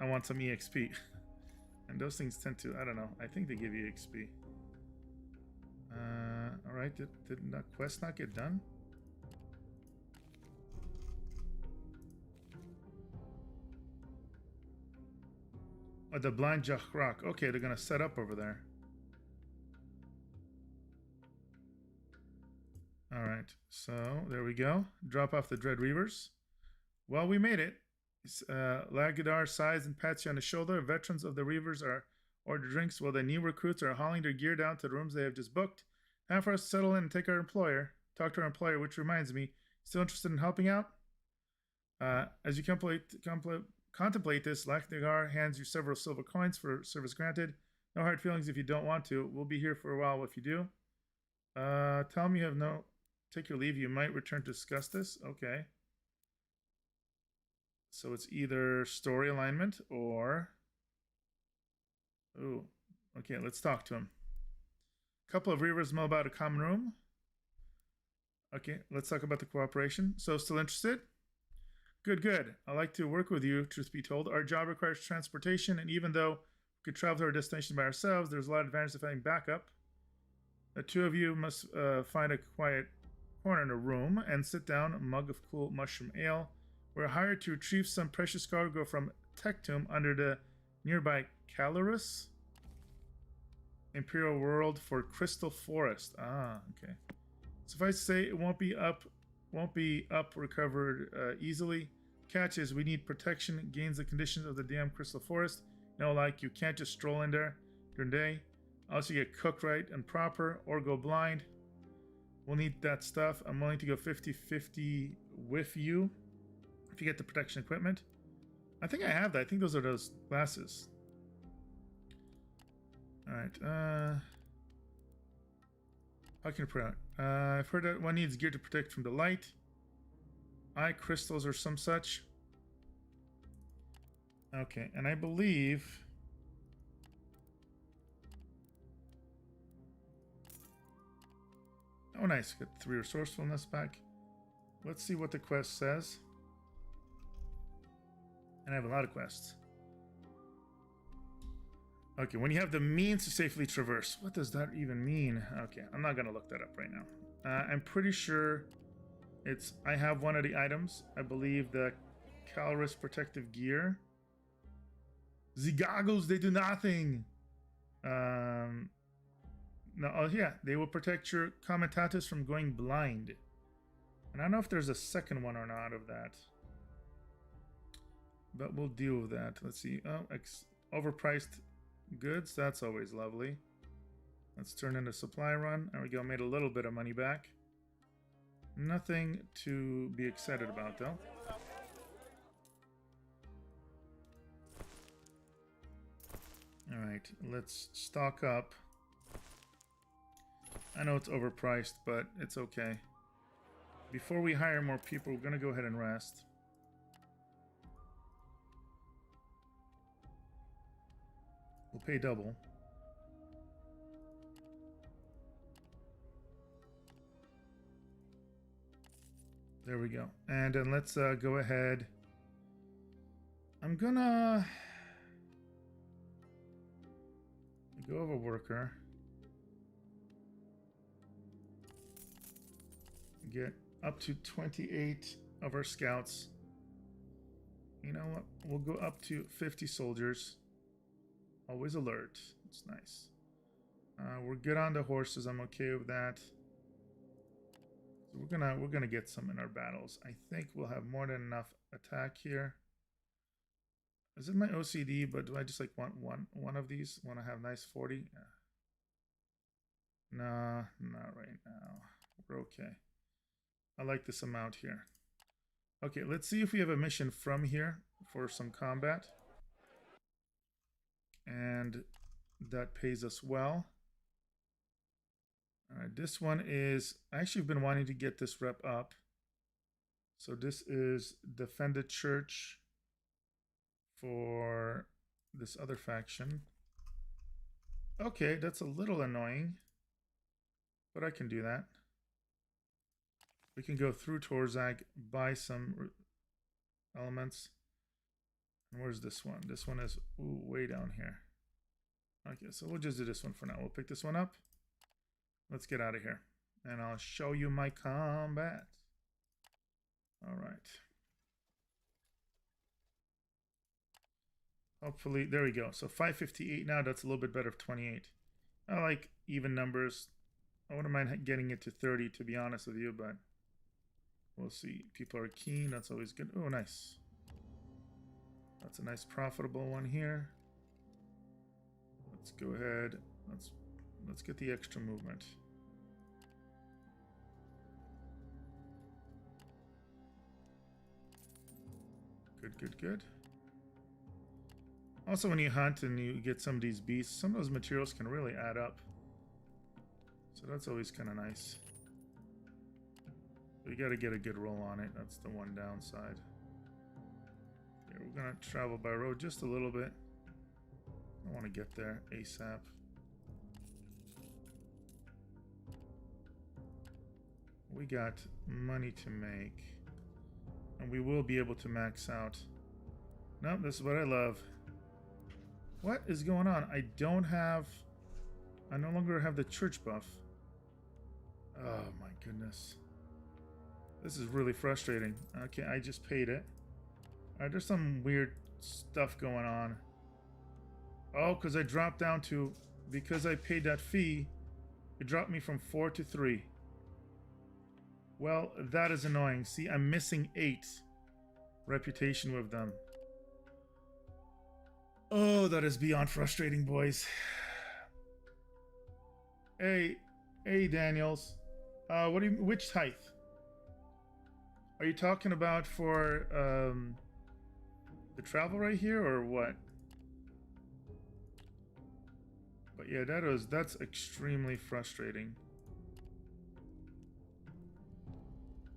S1: I want some EXP. And those things tend to, I don't know, I think they give you EXP. Alright, did that quest not get done? Oh, the blind Jahrak. Okay, they're gonna set up over there. Alright, so there we go. Drop off the Dread Reavers. Well, we made it. Lagadar sighs and pats you on the shoulder. Veterans of the Reavers order drinks while the new recruits are hauling their gear down to the rooms they have just booked. Time for us to settle in and talk to our employer, which reminds me, still interested in helping out? As you contemplate this, Lagadar hands you several silver coins for service granted. No hard feelings if you don't want to. We'll be here for a while if you do. Tell me you have no... Take your leave. You might return to discuss this. Okay. So it's either story alignment or... Ooh. Okay, let's talk to him. A couple of Reavers mull about a common room. Okay, let's talk about the cooperation. So still interested? Good, good. I like to work with you, truth be told. Our job requires transportation, and even though we could travel to our destination by ourselves, there's a lot of advantage of having backup. The two of you must find a quiet corner in a room and sit down, a mug of cool mushroom ale. We're hired to retrieve some precious cargo from Tectum under the Nearby Calorus. Imperial World for Crystal Forest. Ah, okay. Suffice to say, it won't be up recovered easily. Catch is we need protection. Gains the conditions of the damn Crystal Forest. You know, like you can't just stroll in there during the day. Also get cooked right and proper or go blind. We'll need that stuff. I'm willing to go 50-50 with you if you get the protection equipment. I think I have that. I think those are those glasses. Alright, how can I put out? I've heard that one needs gear to protect from the light. Eye crystals or some such. Okay, and I believe... Oh nice, got 3 resourcefulness back. Let's see what the quest says. And I have a lot of quests. Okay, when you have the means to safely traverse. What does that even mean? Okay, I'm not going to look that up right now. I'm pretty sure it's... I have one of the items. I believe the Calorus protective gear. The goggles, they do nothing. No, oh yeah, they will protect your commentatus from going blind. And I don't know if there's a second one or not of that. But we'll deal with that. Let's see. Oh, overpriced goods. That's always lovely. Let's turn in a supply run. There we go. Made a little bit of money back. Nothing to be excited about, though. Alright, let's stock up. I know it's overpriced, but it's okay. Before we hire more people, we're going to go ahead and rest. We'll pay double. There we go. And then let's go ahead. I'm gonna go over worker. Get up to 28 of our scouts. You know what? We'll go up to 50 soldiers. Always alert. It's nice. We're good on the horses. I'm okay with that. So we're gonna get some in our battles. I think we'll have more than enough attack here. Is it my OCD? But do I just like want one of these? Want to have nice 40? Yeah. Nah, not right now. We're okay. I like this amount here. Okay, let's see if we have a mission from here for some combat. And that pays us well. All right, this one is... I actually have been wanting to get this rep up. So this is Defend the Church for this other faction. Okay, that's a little annoying. But I can do that. We can go through Torzag, buy some elements. And where's this one? This one is way down here. Okay, so we'll just do this one for now. We'll pick this one up. Let's get out of here. And I'll show you my combat. All right. Hopefully, there we go. So 558 now. That's a little bit better of 28. I like even numbers. I wouldn't mind getting it to 30, to be honest with you, but we'll see. People are keen. That's always good. Oh, nice. That's a nice profitable one here. Let's go ahead. Let's get the extra movement. Good, good, good. Also, when you hunt and you get some of these beasts, some of those materials can really add up. So that's always kind of nice. But you got to get a good roll on it. That's the one downside. Yeah, we're going to travel by road just a little bit. I want to get there ASAP. We got money to make. And we will be able to max out. Nope, this is what I love. What is going on? I no longer have the church buff. Oh my goodness. This is really frustrating. Okay, I just paid it. Alright, there's some weird stuff going on. Oh, because I dropped down to, because I paid that fee, it dropped me from 4 to 3. Well, that is annoying. See, I'm missing 8 reputation with them. Oh, that is beyond frustrating, boys. Hey, Daniels. What do you? Which tithe? Are you talking about for the travel right here, or what? But yeah, that's extremely frustrating.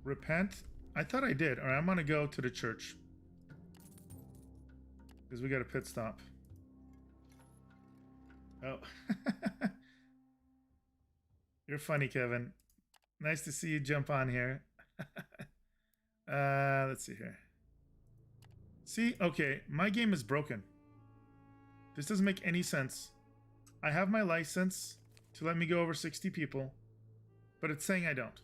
S1: Repent? I thought I did. All right, I'm gonna go to the church because we got a pit stop. Oh, you're funny, Kevin. Nice to see you jump on here. Let's see here. See, okay, my game is broken. This doesn't make any sense. I have my license to let me go over 60 people, but it's saying I don't.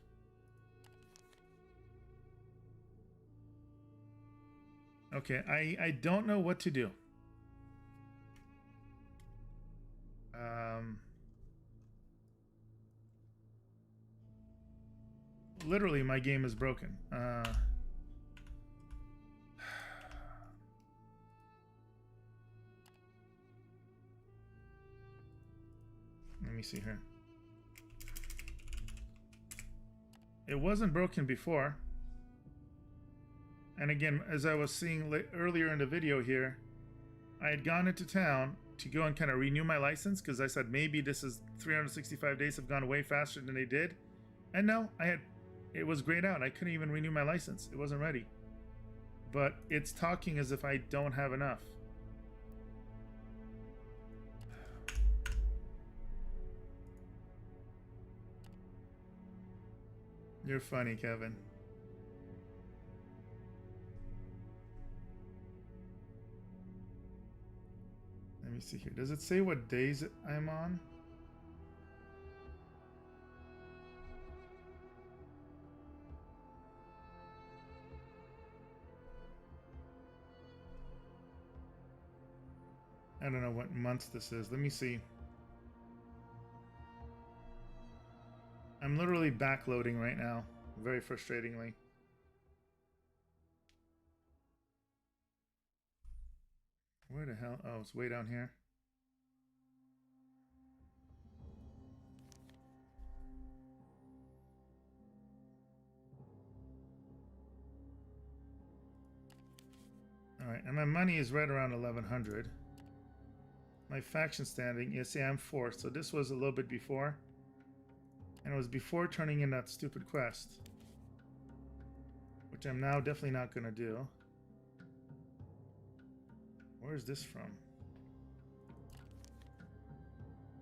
S1: Okay, I don't know what to do. Literally, my game is broken. Let me see here. It wasn't broken before. And again, as I was seeing earlier in the video here, I had gone into town to go and kind of renew my license because I said maybe this is 365 days have gone way faster than they did. And no, it was grayed out. I couldn't even renew my license. It wasn't ready. But it's talking as if I don't have enough. You're funny, Kevin. Let me see here. Does it say what days I'm on? I don't know what month this is. Let me see. I'm literally backloading right now, very frustratingly. Where the hell? Oh, it's way down here. All right, and my money is right around 1100. My faction standing, you see I'm 4th, so this was a little bit before. And it was before turning in that stupid quest. Which I'm now definitely not going to do. Where's this from?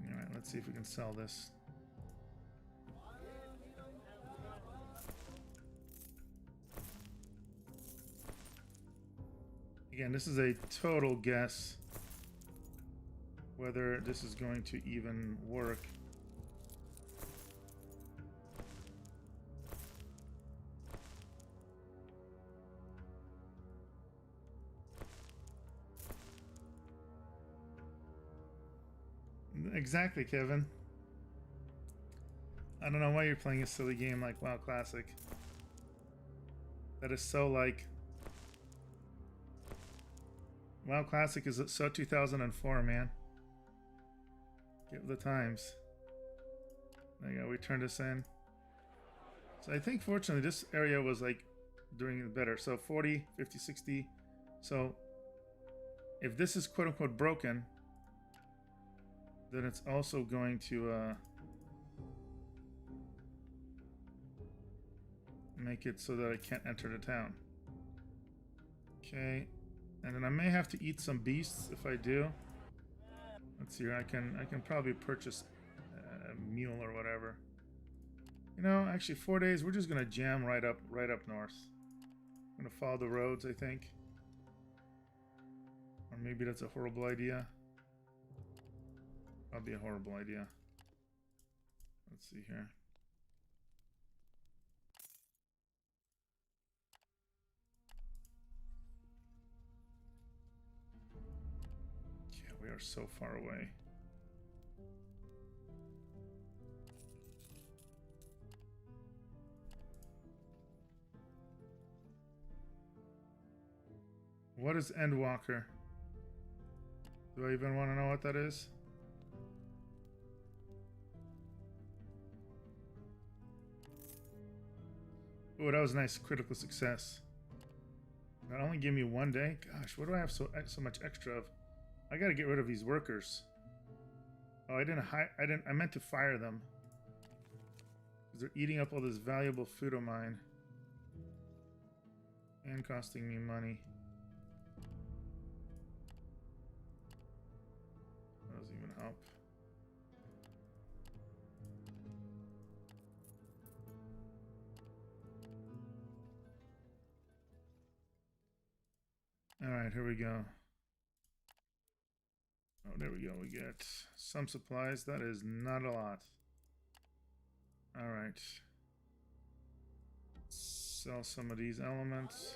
S1: Alright, let's see if we can sell this. Again, this is a total guess whether this is going to even work. Exactly, Kevin. I don't know why you're playing a silly game like WoW Classic. That is so like... WoW Classic is so 2004, man. Give the times. There you go, we turned this in. So I think fortunately this area was like doing it better. So 40, 50, 60. So if this is quote unquote broken, then it's also going to make it so that I can't enter the town. Okay, and then I may have to eat some beasts if I do. Let's see here. I can probably purchase a mule or whatever. You know, actually 4 days. We're just gonna jam right up north. I'm gonna follow the roads, I think. Or maybe that's a horrible idea. Probably a horrible idea. Let's see here. Yeah, we are so far away. What is Endwalker? Do I even want to know what that is? Oh, that was a nice critical success. That only gave me 1 day. Gosh, what do I have so much extra of? I gotta get rid of these workers. Oh, I meant to fire them. Because they're eating up all this valuable food of mine. And costing me money. That doesn't even help. Alright, here we go. Oh, there we go. We get some supplies. That is not a lot. Alright. Sell some of these elements.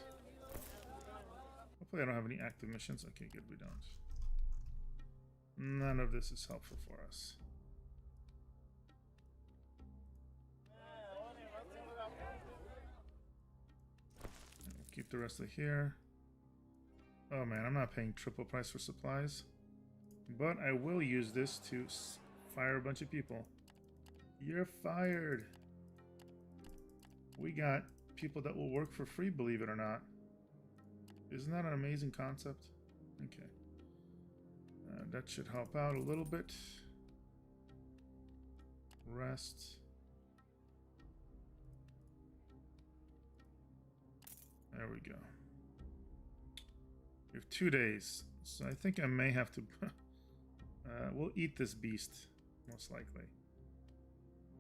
S1: Hopefully I don't have any active missions. Okay, good, we don't. None of this is helpful for us. We'll keep the rest of here. Oh man, I'm not paying triple price for supplies. But I will use this to fire a bunch of people. You're fired. We got people that will work for free, believe it or not. Isn't that an amazing concept? Okay. That should help out a little bit. Rest. There we go. We have 2 days. So I think I may have to... we'll eat this beast, most likely.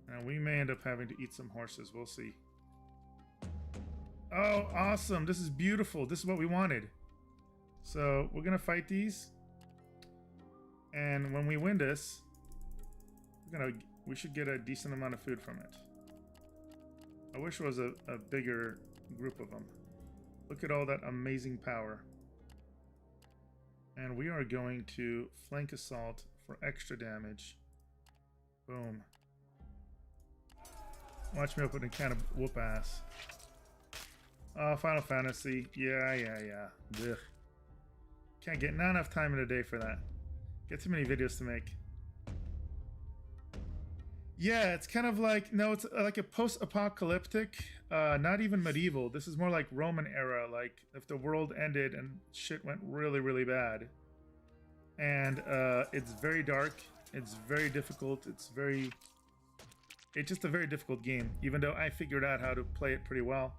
S1: And we may end up having to eat some horses. We'll see. Oh, awesome. This is beautiful. This is what we wanted. So we're going to fight these. And when we win this, we should get a decent amount of food from it. I wish it was a bigger group of them. Look at all that amazing power. And we are going to flank assault for extra damage. Boom. Watch me open a can of whoop ass. Oh, Final Fantasy. Yeah. Ugh. Can't get not enough time in a day for that. Get too many videos to make. Yeah, it's kind of like, no, it's like a post-apocalyptic, not even medieval. This is more like Roman era, like if the world ended and shit went really, really bad. And it's very dark, it's very difficult, it's just a very difficult game, even though I figured out how to play it pretty well.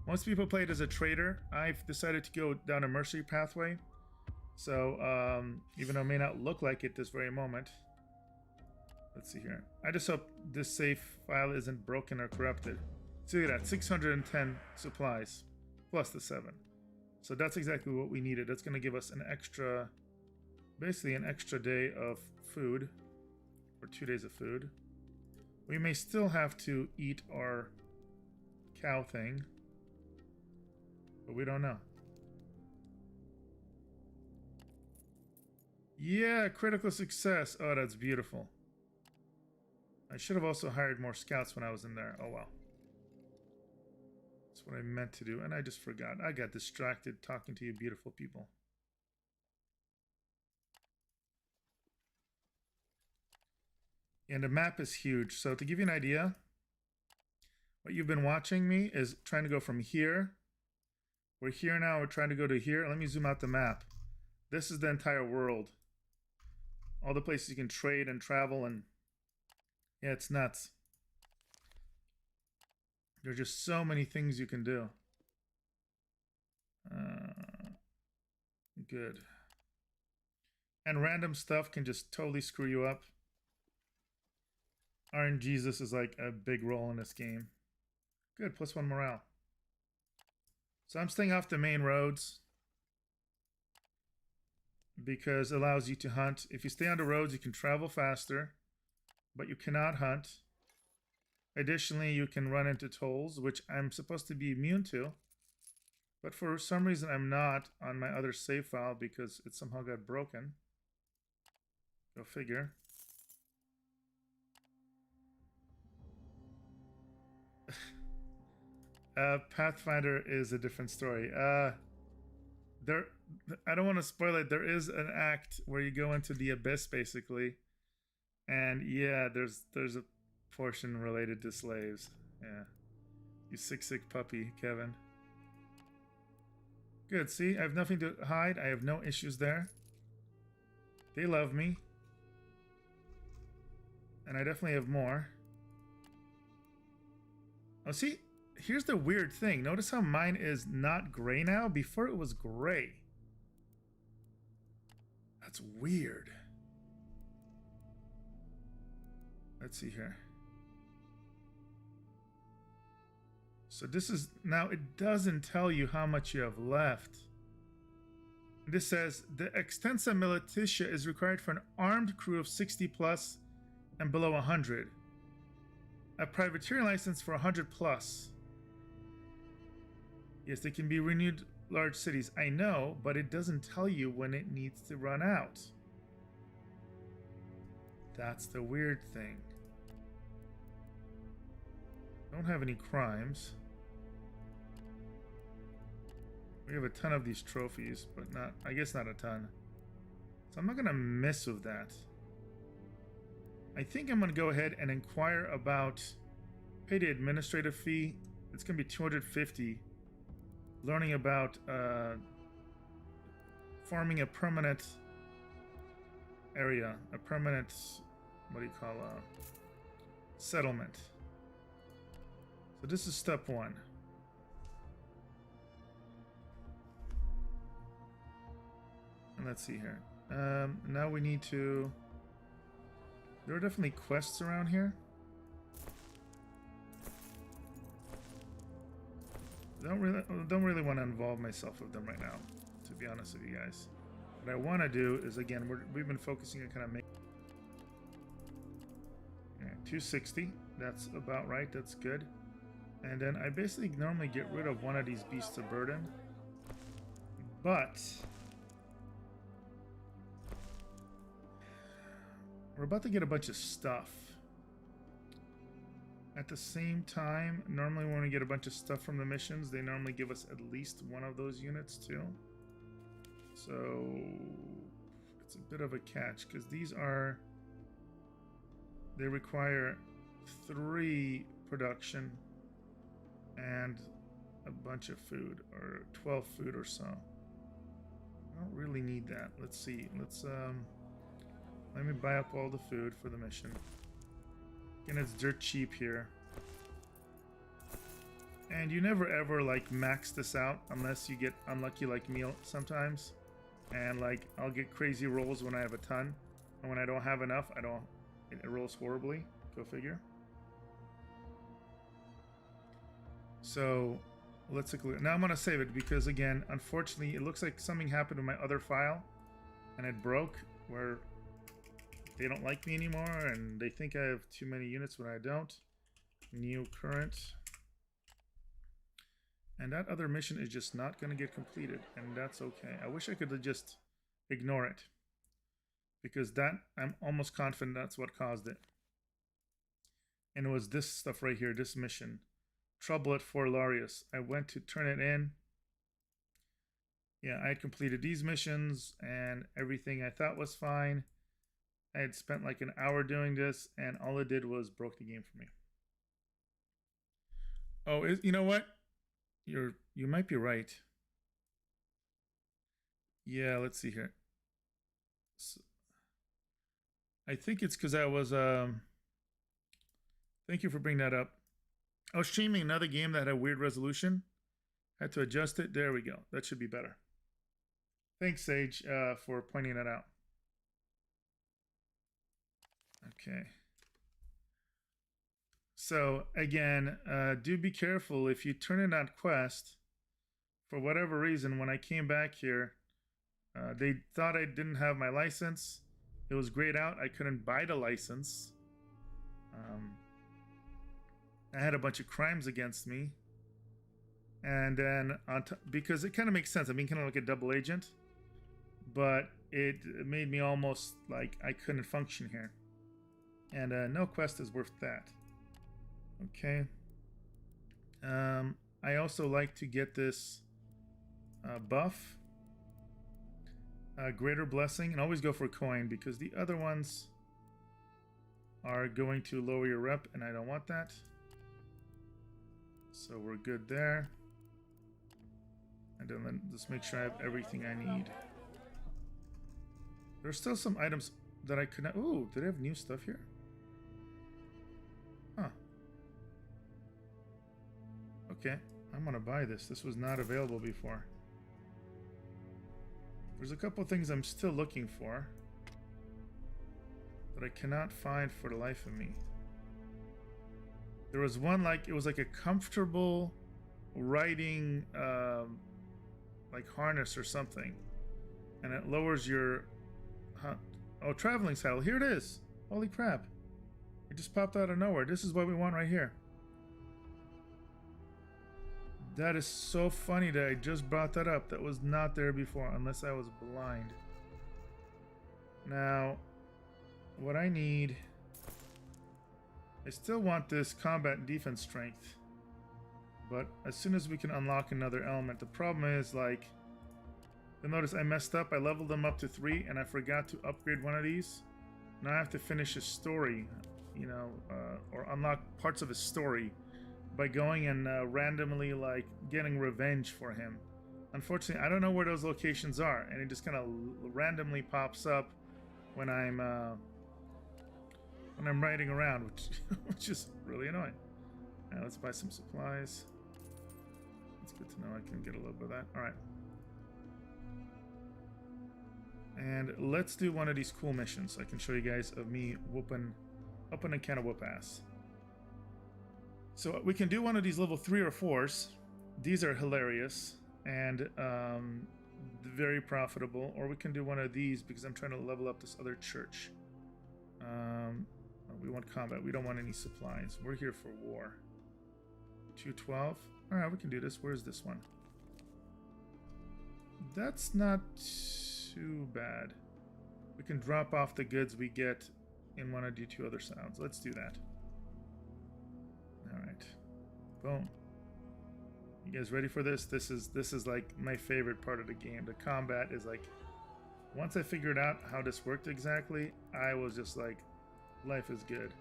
S1: Most people play it as a trader. I've decided to go down a mercenary pathway. So, even though it may not look like it this very moment. Let's see here. I just hope this save file isn't broken or corrupted. So look at that, 610 supplies, plus the 7. So that's exactly what we needed. That's going to give us an extra, basically an extra day of food, or 2 days of food. We may still have to eat our cow thing, but we don't know. Yeah, critical success. Oh, that's beautiful. I should have also hired more scouts when I was in there. Oh, well. That's what I meant to do, and I just forgot. I got distracted talking to you beautiful people. And the map is huge. So to give you an idea, what you've been watching me is trying to go from here. We're here now. We're trying to go to here. Let me zoom out the map. This is the entire world. All the places you can trade and travel, and yeah, it's nuts. There's just so many things you can do. Good. And random stuff can just totally screw you up. RNGesus is like a big role in this game. Good, +1 morale. So I'm staying off the main roads because it allows you to hunt. If you stay on the roads, you can travel faster, but you cannot hunt. Additionally, you can run into tolls, which I'm supposed to be immune to, but for some reason I'm not on my other save file because it somehow got broken. Go figure. Pathfinder is a different story. There, I don't want to spoil it. There is an act where you go into the abyss, basically, and yeah, there's a portion related to slaves. Yeah, you sick puppy, Kevin. Good. See, I have nothing to hide. I have no issues there. They love me, and I definitely have more. Oh, see. Here's the weird thing. Notice how mine is not gray now? Before it was gray. That's weird. Let's see here. So this is... Now, it doesn't tell you how much you have left. This says, the Extensa Militia is required for an armed crew of 60 plus and below 100. A privateering license for 100 plus. Yes, they can be renewed large cities. I know, but it doesn't tell you when it needs to run out. That's the weird thing. Don't have any crimes. We have a ton of these trophies, but not, I guess not a ton. So I'm not gonna mess with that. I think I'm gonna go ahead and inquire about pay the administrative fee. It's gonna be 250. Learning about forming a permanent area, a permanent, what do you call settlement. So this is step 1. And let's see here. Now we need to... There are definitely quests around here. Don't really want to involve myself with them right now, to be honest with you guys. What I want to do is, again, we've been focusing on kind of making... Yeah, 260, that's about right, that's good. And then I basically normally get rid of one of these beasts of burden. But... we're about to get a bunch of stuff. At the same time, normally when we get a bunch of stuff from the missions, they normally give us at least one of those units too. So it's a bit of a catch because these are... They require 3 production and a bunch of food, or 12 food or so. I don't really need that. Let's see. Let me buy up all the food for the mission. And it's dirt cheap here. And you never ever like max this out unless you get unlucky like me sometimes. And like I'll get crazy rolls when I have a ton. And when I don't have enough, it rolls horribly. Go figure. So let's take a look. Now I'm gonna save it because again, unfortunately, it looks like something happened in my other file and it broke where they don't like me anymore and they think I have too many units when I don't. New current. And that other mission is just not going to get completed, and that's okay. I wish I could just ignore it, because that, I'm almost confident that's what caused it. And it was this stuff right here, this mission. Trouble at Fort Larius. I went to turn it in. Yeah, I had completed these missions, and everything I thought was fine. I had spent like an hour doing this, and all it did was broke the game for me. Oh, you know what? You might be right. Yeah, let's see here. So, I think it's because I was thank you for bringing that up. I was streaming another game that had a weird resolution. Had to adjust it. There we go. That should be better. Thanks, Sage, for pointing that out. Okay. So again, do be careful if you turn in that quest. For whatever reason, when I came back here, they thought I didn't have my license. It was grayed out. I couldn't buy the license. I had a bunch of crimes against me. And then, because it kind of makes sense. I mean, kind of like a double agent. But it made me almost like I couldn't function here. And no quest is worth that. Okay. I also like to get this buff. Greater Blessing, and always go for coin because the other ones are going to lower your rep, and I don't want that. So we're good there. And then just make sure I have everything I need. There's still some items that I could not... Ooh, did I have new stuff here? Huh. Okay, I'm gonna buy this. This was not available before. There's a couple things I'm still looking for that I cannot find for the life of me. There was one, like, it was like a comfortable riding like harness or something, and it lowers your traveling saddle. Here it is. Holy crap, it just popped out of nowhere. This is what we want right here. That is so funny that I just brought that up. That was not there before, unless I was blind. Now, what I need... I still want this combat and defense strength. But as soon as we can unlock another element, the problem is, like... You'll notice I messed up. I leveled them up to 3, and I forgot to upgrade one of these. Now I have to finish his story, you know, or unlock parts of his story by going and randomly, like, getting revenge for him. Unfortunately, I don't know where those locations are, and it just kind of randomly pops up when I'm riding around, which is really annoying. Now let's buy some supplies. It's good to know I can get a little bit of that. All right. And let's do one of these cool missions. I can show you guys of me open a can of whoop ass. So we can do one of these level 3 or 4s. These are hilarious and very profitable. Or we can do one of these because I'm trying to level up this other church. We want combat. We don't want any supplies. We're here for war. 212. All right, we can do this. Where's this one? That's not too bad. We can drop off the goods we get in one of the 2 other sounds. Let's do that. Alright. Boom. You guys ready for this? This is like my favorite part of the game. The combat is like, once I figured out how this worked exactly, I was just like, life is good.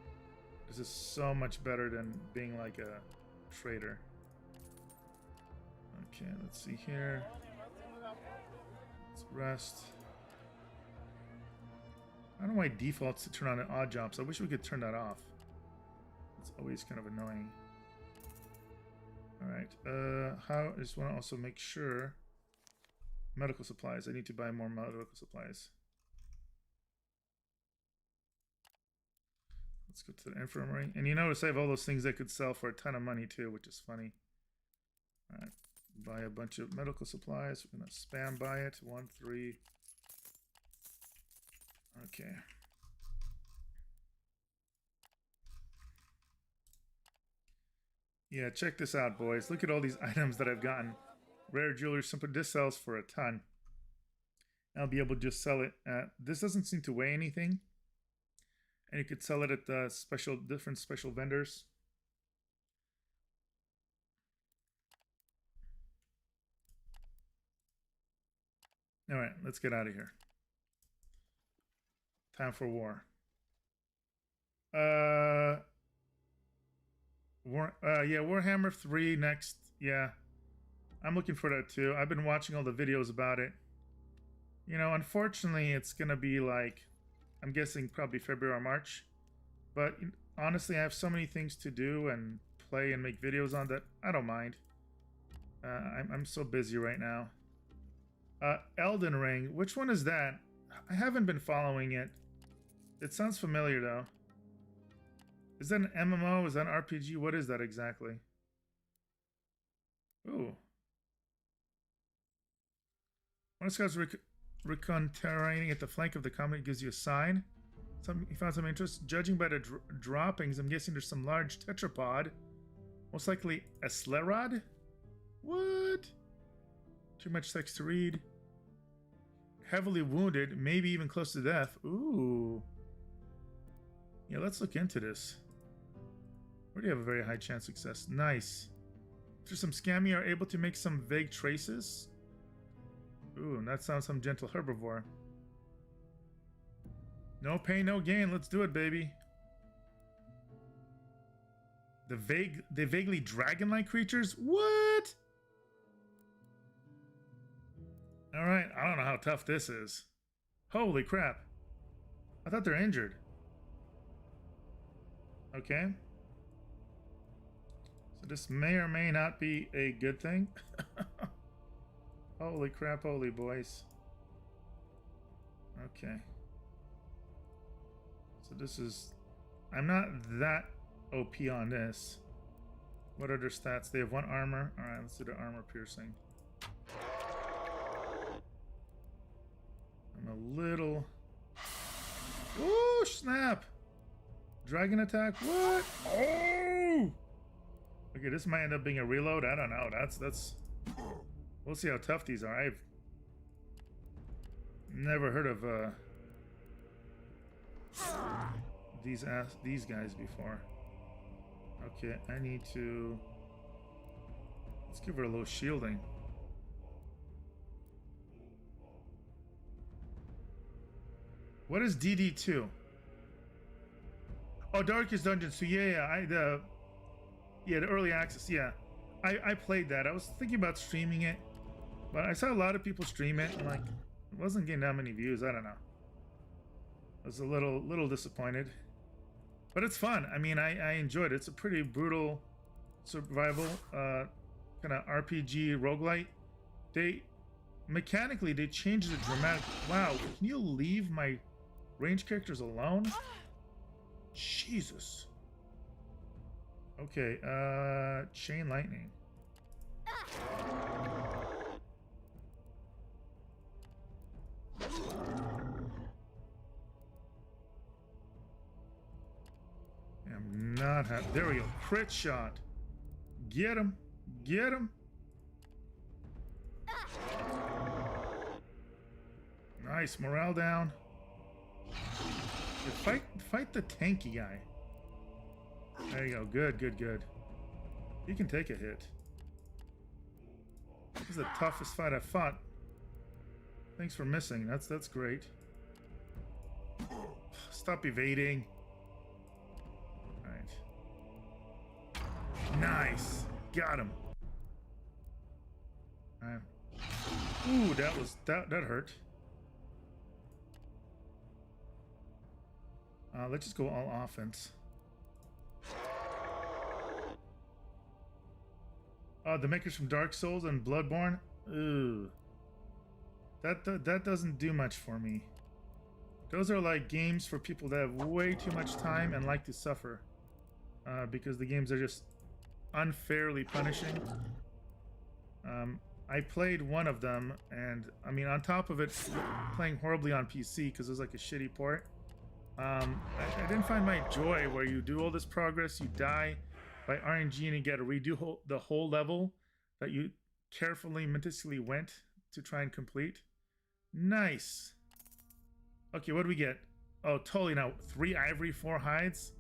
S1: This is so much better than being like a trader. Okay, let's see here. Let's rest. I don't know why it defaults to turn on an odd jobs. I wish we could turn that off. It's always kind of annoying. Alright, I just want to also make sure... Medical supplies. I need to buy more medical supplies. Let's go to the infirmary. And you notice I have all those things I could sell for a ton of money too, which is funny. Alright, buy a bunch of medical supplies. We're going to spam buy it. 1, 3... Okay. Yeah, check this out, boys. Look at all these items that I've gotten. Rare jewelry, simple. This sells for a ton. I'll be able to just sell it at... This doesn't seem to weigh anything. And you could sell it at different special vendors. Alright, let's get out of here. Time for war. Yeah, Warhammer 3 next. Yeah, I'm looking for that too. I've been watching all the videos about it. You know, unfortunately, it's gonna be like, I'm guessing probably February or March. But honestly, I have so many things to do and play and make videos on that I don't mind. I'm so busy right now. Elden Ring. Which one is that? I haven't been following it. It sounds familiar though. Is that an MMO? Is that an RPG? What is that exactly? Ooh. One of Scott's reconterrating at the flank of the comet gives you a sign. He found some interest. Judging by the droppings, I'm guessing there's some large tetrapod. Most likely a Slerod? What? Too much text to read. heavily wounded, maybe even close to death. Ooh. Yeah, let's look into this. Already have a very high chance of success. Nice. Through some scamming, are able to make some vague traces. Ooh, and that sounds some gentle herbivore. No pain, no gain. Let's do it, baby. The vaguely dragon-like creatures? What? Alright, I don't know how tough this is. Holy crap. I thought they're injured. Okay. So this may or may not be a good thing. Holy crap, holy boys. Okay. So this is... I'm not that OP on this. What are their stats? They have 1 armor. Alright, let's do the armor piercing. I'm a little... Ooh, snap! Dragon attack? What? Oh! Okay, this might end up being a reload. I don't know. That's... We'll see how tough these are. I've never heard of these guys before. Okay, I need to... Let's give her a little shielding. What is DD2? Oh, Darkest Dungeon. So yeah, the early access. Yeah, I played that. I was thinking about streaming it, but I saw a lot of people stream it, and like, it wasn't getting that many views. I don't know. I was a little disappointed, but it's fun. I mean, I enjoyed it. It's a pretty brutal survival kind of RPG roguelite. Mechanically they changed it dramatically. Wow, can you leave my range characters alone? Jesus. Okay, chain lightning. I'm not happy. There we go. Crit shot. Get him. Get him. Nice. Morale down. Yeah, fight the tanky guy. There you go. Good, good, good. He can take a hit. This is the toughest fight I've fought. Thanks for missing. That's great. Stop evading. Alright. Nice. Got him. Ooh, that hurt. Let's just go all offense. The makers from Dark Souls and Bloodborne. Ooh. That doesn't do much for me. Those are like games for people that have way too much time and like to suffer. Because the games are just unfairly punishing. I played one of them, and I mean, on top of it, playing horribly on PC because it was like a shitty port. I didn't find my joy where you do all this progress, you die by RNG, and you get to redo the whole level that you carefully, meticulously went to try and complete. Nice. Okay, what do we get? Oh, totally now. 3 ivory, 4 hides.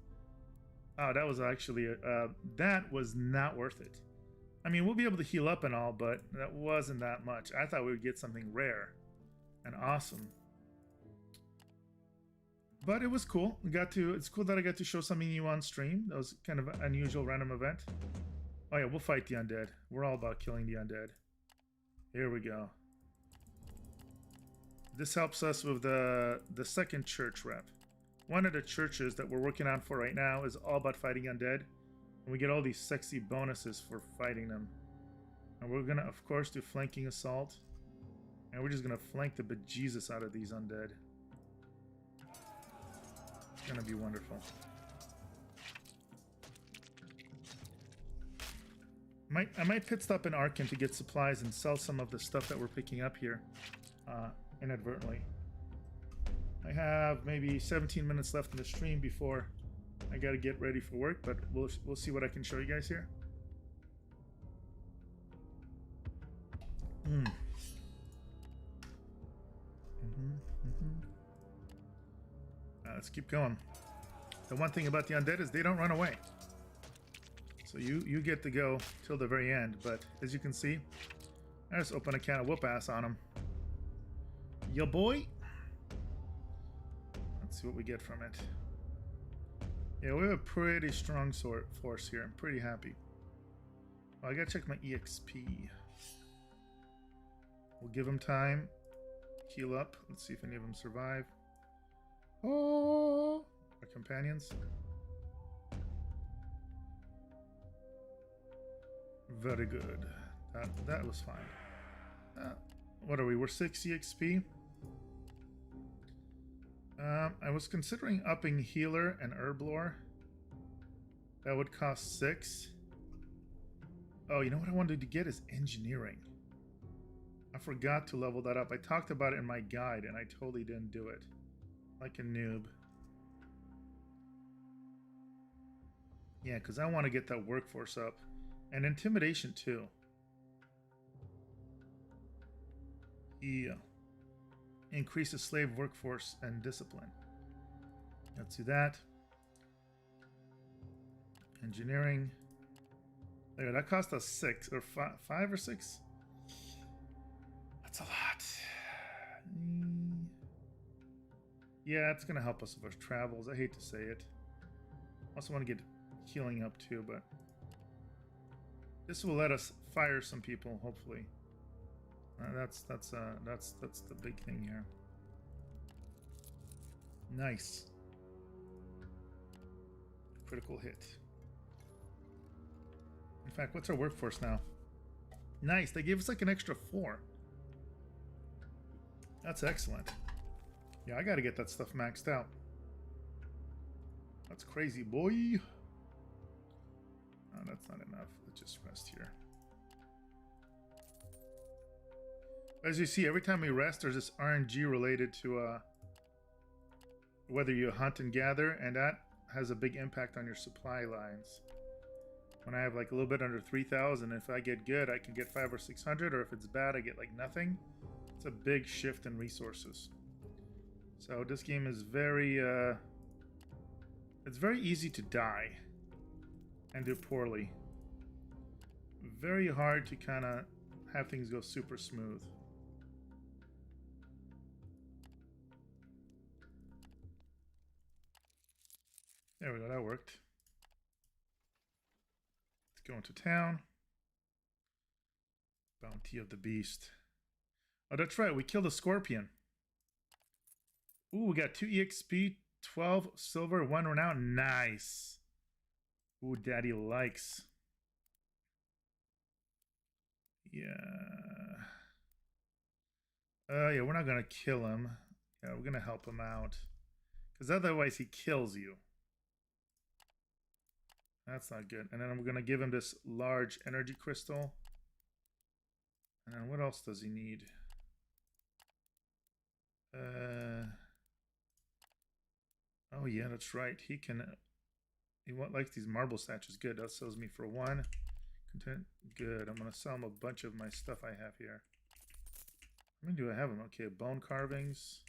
S1: Oh, that was actually that was not worth it. I mean, we'll be able to heal up and all, but that wasn't that much. I thought we would get something rare and awesome. But it was cool. It's cool that I got to show something new on stream. That was kind of an unusual random event. Oh yeah, we'll fight the undead. We're all about killing the undead. Here we go. This helps us with the second church rep. One of the churches that we're working on for right now is all about fighting undead. And we get all these sexy bonuses for fighting them. And we're gonna, of course, do flanking assault. And we're just gonna flank the bejesus out of these undead. It's gonna be wonderful. I might pit stop in Arkin to get supplies and sell some of the stuff that we're picking up here inadvertently. I have maybe 17 minutes left in the stream before I gotta get ready for work, but we'll see what I can show you guys here. Let's keep going. The one thing about the undead is they don't run away. So you get to go till the very end. But as you can see, I just open a can of whoop ass on them. Yo boy. Let's see what we get from it. Yeah, we have a pretty strong force here. I'm pretty happy. Oh, I gotta check my EXP. We'll give them time. Heal up. Let's see if any of them survive. Oh, our companions. Very good. That was fine. What are we? We're 6 EXP. I was considering upping healer and herb lore. That would cost 6. Oh, you know what I wanted to get is engineering. I forgot to level that up. I talked about it in my guide and I totally didn't do it. Like a noob. Yeah, because I want to get that workforce up. And intimidation too. Yeah. Increases slave workforce and discipline. Let's do that. Engineering. There, that cost us 6 or 5 or 6. That's a lot. Yeah, it's gonna help us with our travels. I hate to say it. Also want to get healing up too, but this will let us fire some people, hopefully. That's the big thing here. Nice. Critical hit. In fact, what's our workforce now? Nice. They gave us like an extra 4. That's excellent. Yeah, I gotta get that stuff maxed out. That's crazy, boy. Oh, that's not enough. Let's just rest here. As you see, every time we rest, there's this RNG related to whether you hunt and gather, and that has a big impact on your supply lines. When I have like a little bit under 3,000, if I get good, I can get 500 or 600, or if it's bad, I get like nothing. It's a big shift in resources. So this game is very, it's very easy to die and do poorly. Very hard to kind of have things go super smooth. There we go, that worked. Let's go into town. Bounty of the Beast. Oh, that's right, we killed a scorpion. Ooh, we got 2 EXP, 12 silver, 1 renown. Nice. Ooh, daddy likes. Yeah. Yeah, we're not gonna kill him. Yeah, we're gonna help him out. Because otherwise he kills you. That's not good. And then I'm gonna give him this large energy crystal. And then what else does he need? Oh yeah, that's right. He can. He likes these marble statues. Good. That sells me for 1. Content. Good. I'm gonna sell him a bunch of my stuff I have here. How many do I have him? Okay, bone carvings.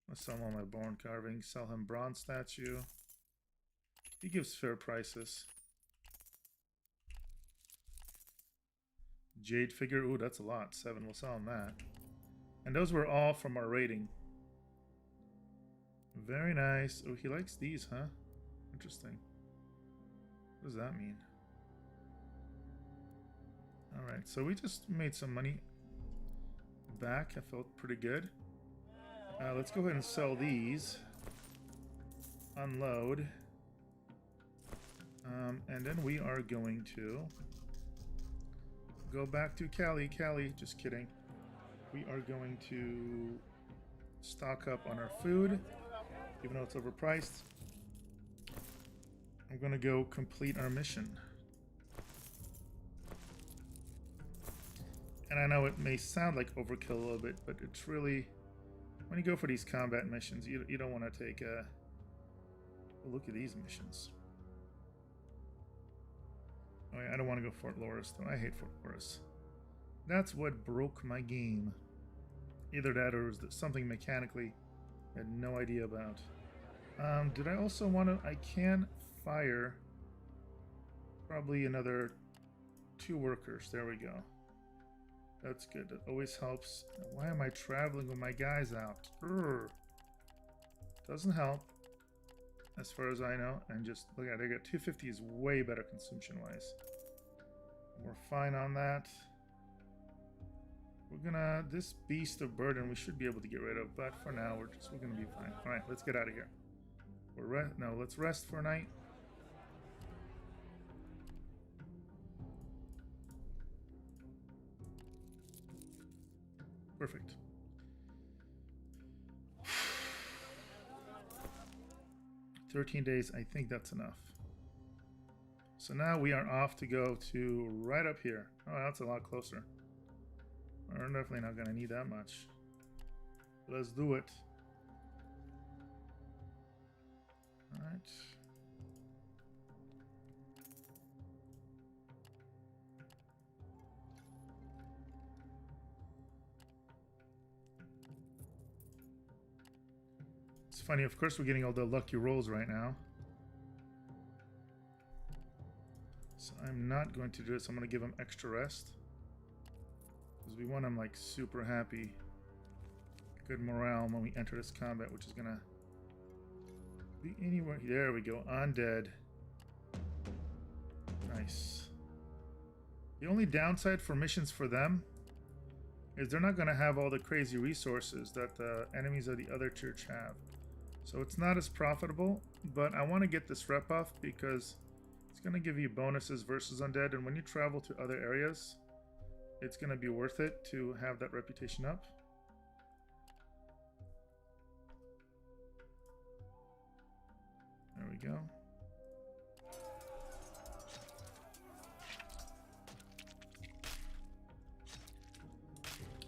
S1: Let's sell him all my bone carvings. Sell him bronze statue. He gives fair prices. Jade figure. Ooh, that's a lot. 7. We'll sell him that. And those were all from our rating. Very nice. Oh, he likes these, huh? Interesting. What does that mean? Alright, so we just made some money back. I felt pretty good. Let's go ahead and sell these. Unload. And then we are going to go back to Cali. Just kidding. We are going to stock up on our food, even though it's overpriced. I'm going to go complete our mission. And I know it may sound like overkill a little bit, but it's really, when you go for these combat missions, you don't want to take a look at these missions. Oh, yeah, I don't want to go Fort Loris, though. I hate Fort Loris. That's what broke my game. Either that or it was something mechanically I had no idea about. Did I also want to... I can fire probably another 2 workers. There we go. That's good. That always helps. Why am I traveling with my guys out? Urgh. Doesn't help, as far as I know. And just look at it. I got 250 is way better consumption-wise. We're fine on that. We're gonna... This beast of burden we should be able to get rid of, but for now we're gonna be fine. All right, let's get out of here. Let's rest for a night. Perfect. "13 days, I think that's enough. So now we are off to go to right up here. Oh, that's a lot closer. We're definitely not going to need that much. Let's do it. All right. It's funny, of course we're getting all the lucky rolls right now. So I'm not going to do this. I'm going to give him extra rest. Because we want him like super happy. Good morale when we enter this combat, which is going to be anywhere. There we go. Undead. Nice. The only downside for missions for them is they're not going to have all the crazy resources that the enemies of the other church have. So it's not as profitable, but I want to get this rep off because it's going to give you bonuses versus undead, and when you travel to other areas, it's going to be worth it to have that reputation up. There we go.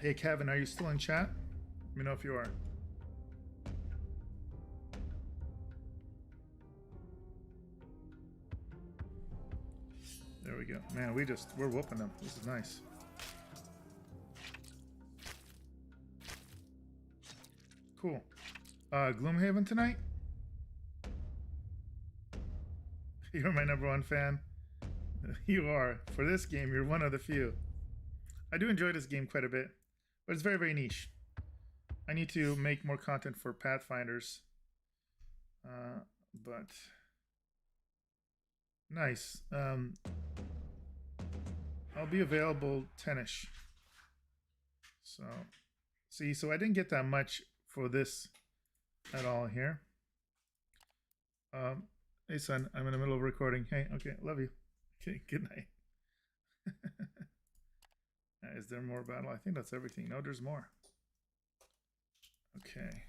S1: Hey Kevin, are you still in chat? Let me know if you are. There we go. Man, we're whooping them. This is nice. Cool. Gloomhaven tonight? You're my #1 fan. You are. For this game, you're one of the few. I do enjoy this game quite a bit, but it's very, very niche. I need to make more content for Pathfinders. But nice. I'll be available 10ish. So, see, so I didn't get that much for this at all here. Hey son, I'm in the middle of recording. Hey, okay, love you. Okay, good night. Is there more battle? I think that's everything. No, there's more. Okay.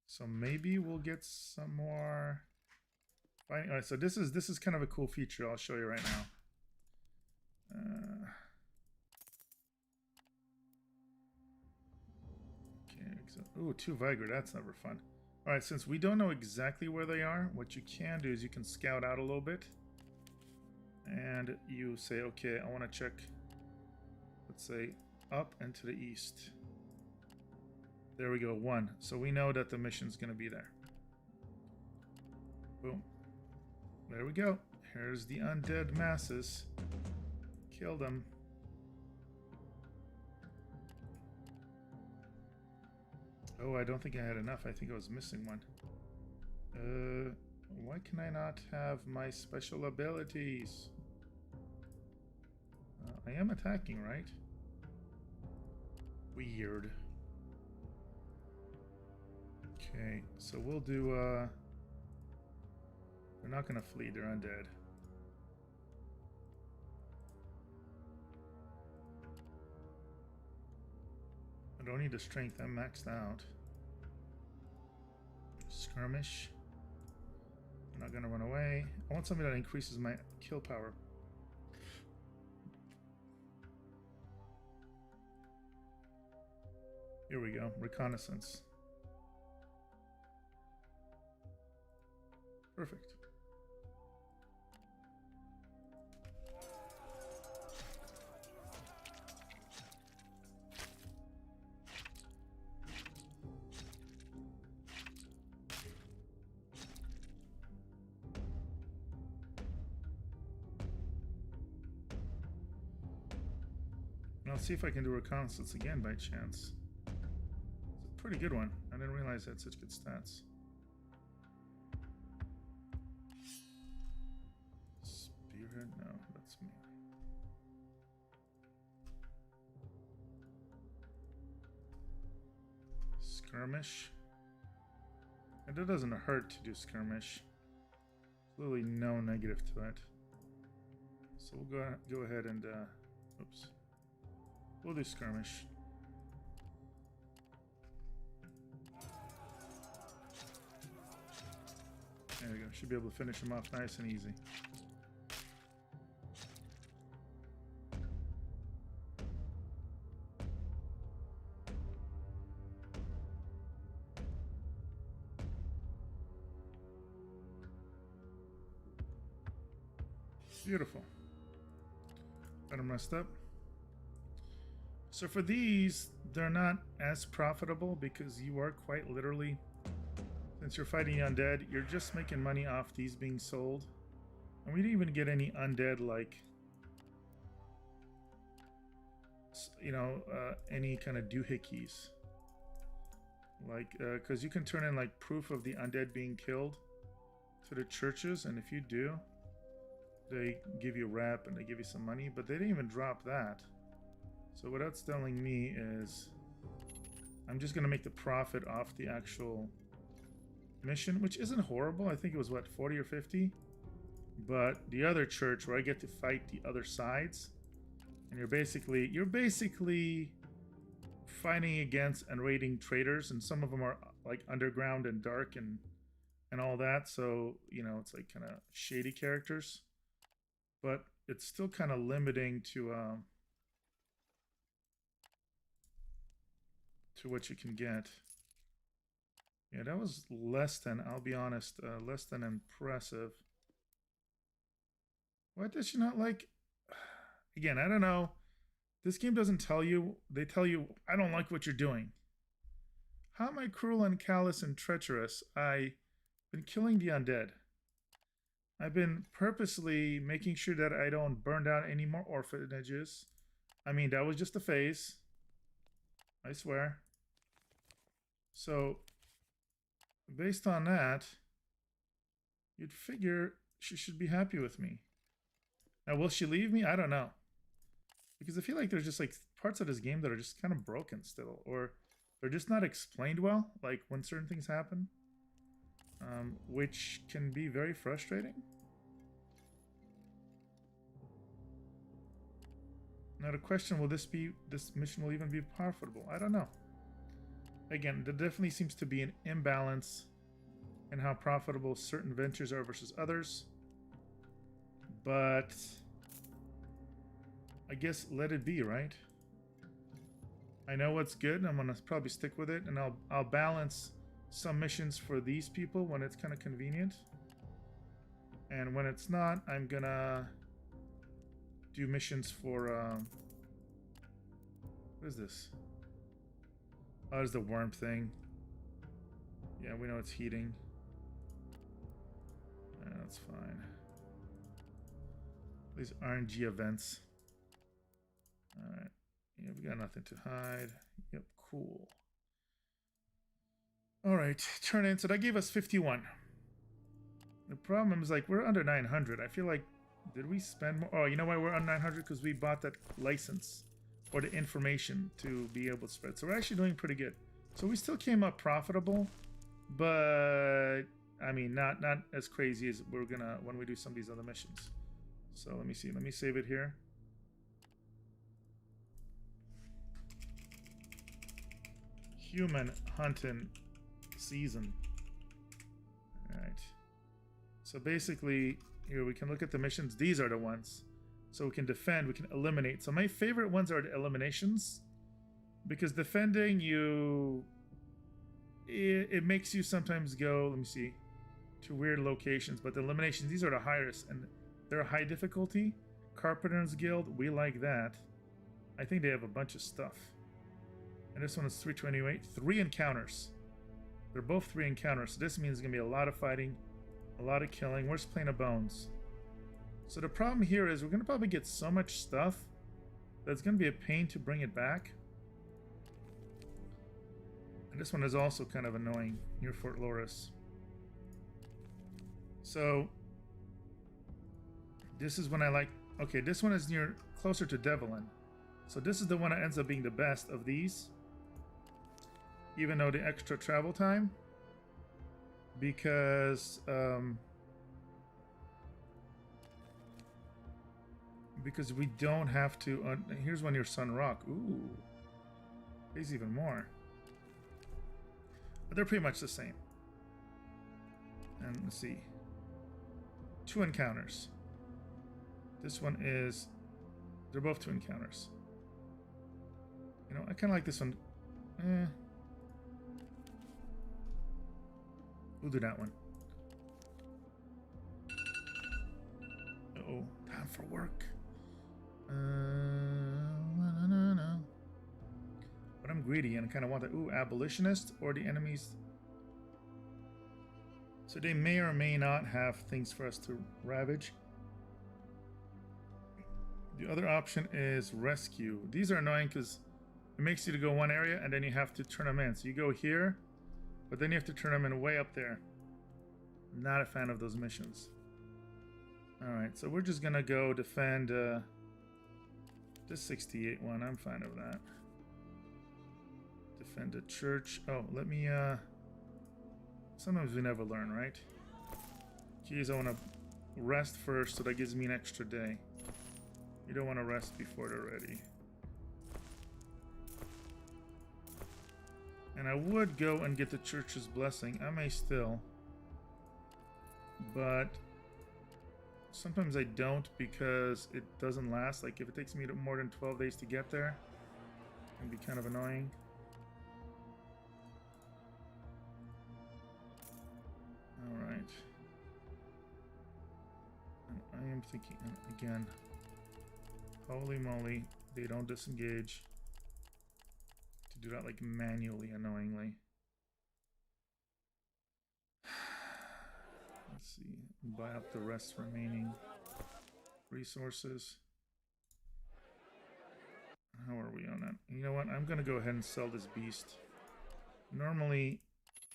S1: So maybe we'll get some more fighting. All right, so this is kind of a cool feature. I'll show you right now. Okay, so, ooh, 2 Vagrus. That's never fun. All right, since we don't know exactly where they are, what you can do is you can scout out a little bit, and you say, okay, I want to check. Let's say up and to the east. There we go, 1. So we know that the mission's going to be there. Boom. There we go. Here's the undead masses. Kill them. Oh, I don't think I had enough. I think I was missing one. Why can I not have my special abilities? I am attacking, right? Weird. Okay, so we'll do, they're not gonna flee, they're undead. I don't need the strength, I'm maxed out. Skirmish. I'm not gonna run away. I want something that increases my kill power. Here we go, reconnaissance. Perfect. I'll see if I can do reconnaissance again by chance. It's a pretty good one. I didn't realize I had such good stats. Spearhead? No, that's me. Skirmish. And it doesn't hurt to do skirmish. There's really no negative to it. So we'll go ahead and oops. We'll do skirmish. There we go. Should be able to finish him off nice and easy. Beautiful. Got them messed up. So for these, they're not as profitable because you are quite literally, since you're fighting undead, you're just making money off these being sold. And we didn't even get any undead like, you know, any kind of doohickeys. Like, because you can turn in like proof of the undead being killed to the churches, and if you do, they give you rep and they give you some money, but they didn't even drop that. So what that's telling me is I'm just going to make the profit off the actual mission, which isn't horrible. I think it was what, 40 or 50? But the other church where I get to fight the other sides, and you're basically fighting against and raiding traders, and some of them are like underground and dark and all that. So, you know, it's like kind of shady characters. But it's still kind of limiting to what you can get. Yeah, that was less than, I'll be honest, less than impressive. Why does she not like... Again, I don't know. This game doesn't tell you. They tell you, I don't like what you're doing. How am I cruel and callous and treacherous? I've been killing the undead. I've been purposely making sure that I don't burn down any more orphanages. I mean, that was just a phase. I swear. So, based on that, you'd figure she should be happy with me. Now, will she leave me? I don't know. Because I feel like there's just like parts of this game that are just kind of broken still. Or they're just not explained well, like when certain things happen. Which can be very frustrating. Now the question, will this mission will even be profitable? I don't know. Again, there definitely seems to be an imbalance in how profitable certain ventures are versus others. But I guess let it be, right? I know what's good. I'm gonna probably stick with it, and I'll balance some missions for these people when it's kind of convenient, and when it's not, I'm gonna do missions for what is this? Oh, it's the worm thing. Yeah, we know it's heating. Yeah, that's fine. These RNG events. Alright. Yeah, we got nothing to hide. Yep, cool. Alright, turn in. So that gave us 51. The problem is, like, we're under 900. I feel like, did we spend more? Oh, you know why we're on 900? Because we bought that license or the information to be able to spread. So we're actually doing pretty good. So we still came up profitable, but I mean, not as crazy as we're gonna when we do some of these other missions. So let me see. Let me save it here. Human hunting season. All right. So basically, here we can look at the missions. These are the ones. So we can defend, we can eliminate. So my favorite ones are the eliminations, because defending you, it makes you sometimes go, let me see, to weird locations. But the eliminations, these are the highest, and they're high difficulty. Carpenter's Guild, we like that. I think they have a bunch of stuff. And this one is 328, 3 encounters. They're both 3 encounters. So this means there's gonna be a lot of fighting, a lot of killing. Where's Plane of Bones? So the problem here is we're going to probably get so much stuff That's going to be a pain to bring it back. And this one is also kind of annoying near Fort Loris. So this is when I like... Okay, this one is near closer to Devlin. So this is the one that ends up being the best of these. Even though the extra travel time. Because we don't have to... here's one near Sun Rock. Ooh. There's even more. But they're pretty much the same. And let's see. 2 encounters. This one is... They're both 2 encounters. You know, I kind of like this one. We'll do that one. Uh-oh. Time for work. No. But I'm greedy and I kind of want that. Ooh, abolitionist or the enemies. So they may or may not have things for us to ravage. The other option is rescue. These are annoying because it makes you to go one area and then you have to turn them in. So you go here, but then you have to turn them in way up there. Not a fan of those missions. Alright, so we're just gonna go defend this 68 one. I'm fine with that. Defend the church. Oh, let me sometimes we never learn, right? Geez, I want to rest first so that gives me an extra day. You don't want to rest before they're ready. And I would go and get the church's blessing. I may still. But sometimes I don't because it doesn't last. Like if it takes me more than 12 days to get there, it can be kind of annoying. Alright. I am thinking, again, holy moly, they don't disengage. To do that like manually, annoyingly. Let's see, buy up the rest remaining resources. How are we on that? You know what, I'm gonna go ahead and sell this beast. Normally,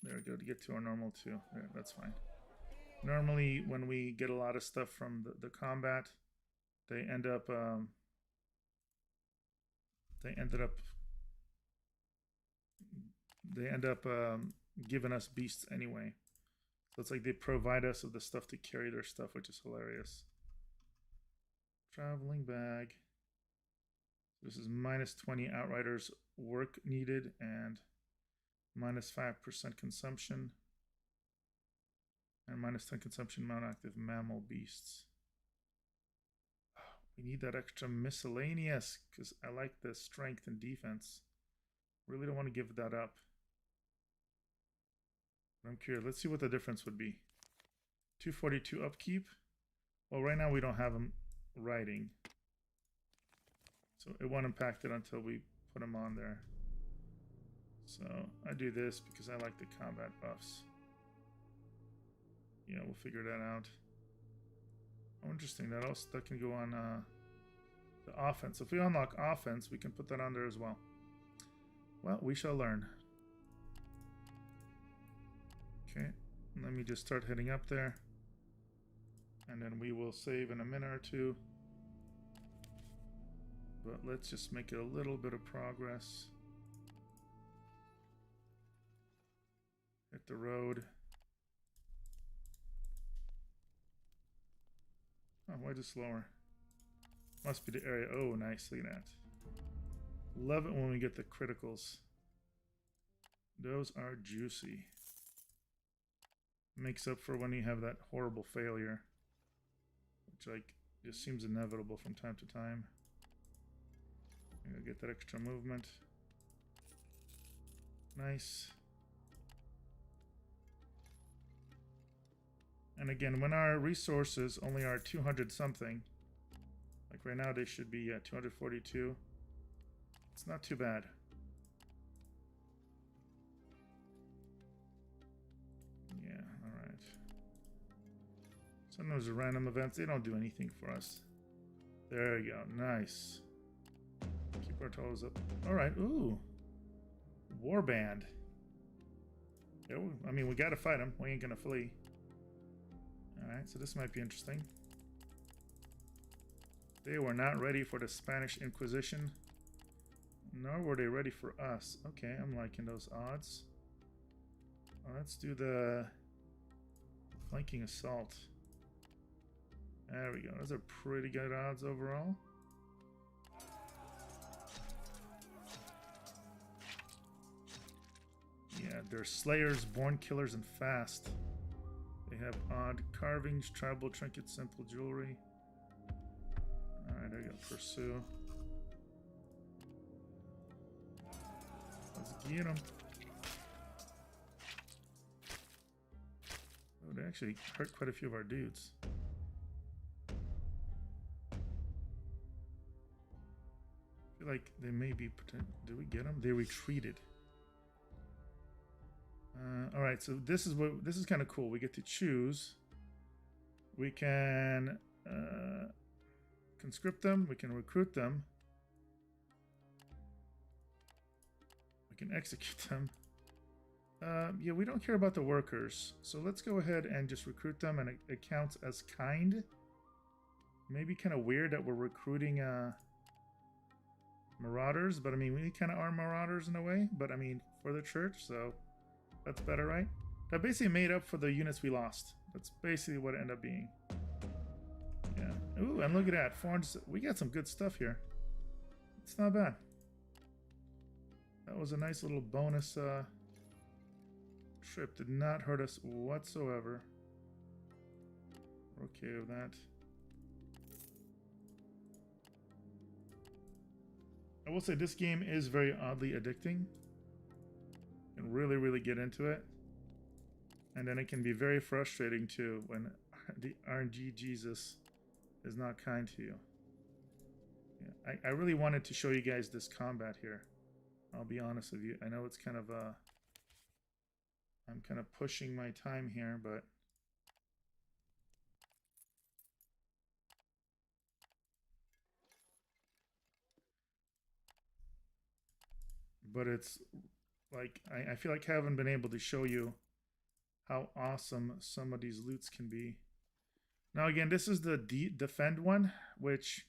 S1: there we go, to get to our normal too. Yeah, that's fine. Normally, when we get a lot of stuff from the combat, they end up giving us beasts anyway. So it's like they provide us with the stuff to carry their stuff, which is hilarious. Traveling bag. This is minus 20 outriders work needed and minus 5% consumption. And minus 10 consumption mount active mammal beasts. We need that extra miscellaneous because I like the strength and defense. Really don't want to give that up. But I'm curious. Let's see what the difference would be. 242 upkeep. Well, right now we don't have them riding. So it won't impact it until we put them on there. So I do this because I like the combat buffs. Yeah, we'll figure that out. Oh, interesting. That can go on the offense. If we unlock offense, we can put that on there as well. Well, we shall learn. Okay, let me just start heading up there. And then we will save in a minute or two. But let's just make it a little bit of progress. Hit the road. Oh, why is it slower? Must be the area. Oh, nice. Look at that. Love it when we get the criticals. Those are juicy. Makes up for when you have that horrible failure. Which, like, just seems inevitable from time to time. I'm gonna get that extra movement. Nice. And again, when our resources only are 200 something, like right now they should be at 242, it's not too bad. Yeah, alright. Sometimes the random events, they don't do anything for us. There you go, nice. Bartolo's up. Alright, ooh. Warband. Yeah, I mean, we gotta fight him. We ain't gonna flee. Alright, so this might be interesting. They were not ready for the Spanish Inquisition. Nor were they ready for us. Okay, I'm liking those odds. Let's do the flanking assault. There we go. Those are pretty good odds overall. Yeah, they're slayers, born killers, and fast. They have odd carvings, tribal trinkets, simple jewelry. Alright, there you go. Pursue. Let's get them. Oh, they actually hurt quite a few of our dudes. I feel like they may be. Did we get them? They retreated. All right, so this is kind of cool. We get to choose. We can conscript them. We can recruit them. We can execute them. Yeah, we don't care about the workers, so let's go ahead and just recruit them, and it counts as kind. Maybe kind of weird that we're recruiting marauders, but I mean, we kind of are marauders in a way, but I mean, for the church, so that's better, right? That basically made up for the units we lost. That's basically what it ended up being. Yeah. Ooh, and look at that. 400, we got some good stuff here. It's not bad. That was a nice little bonus trip. Did not hurt us whatsoever. We're okay with that. I will say this game is very oddly addicting. You can really get into it. And then it can be very frustrating too when the RNG Jesus is not kind to you. Yeah, I really wanted to show you guys this combat here. I'll be honest with you. I know it's kind of I'm kind of pushing my time here, but it's like I feel like I haven't been able to show you how awesome some of these loots can be. Now again, this is the defend one, which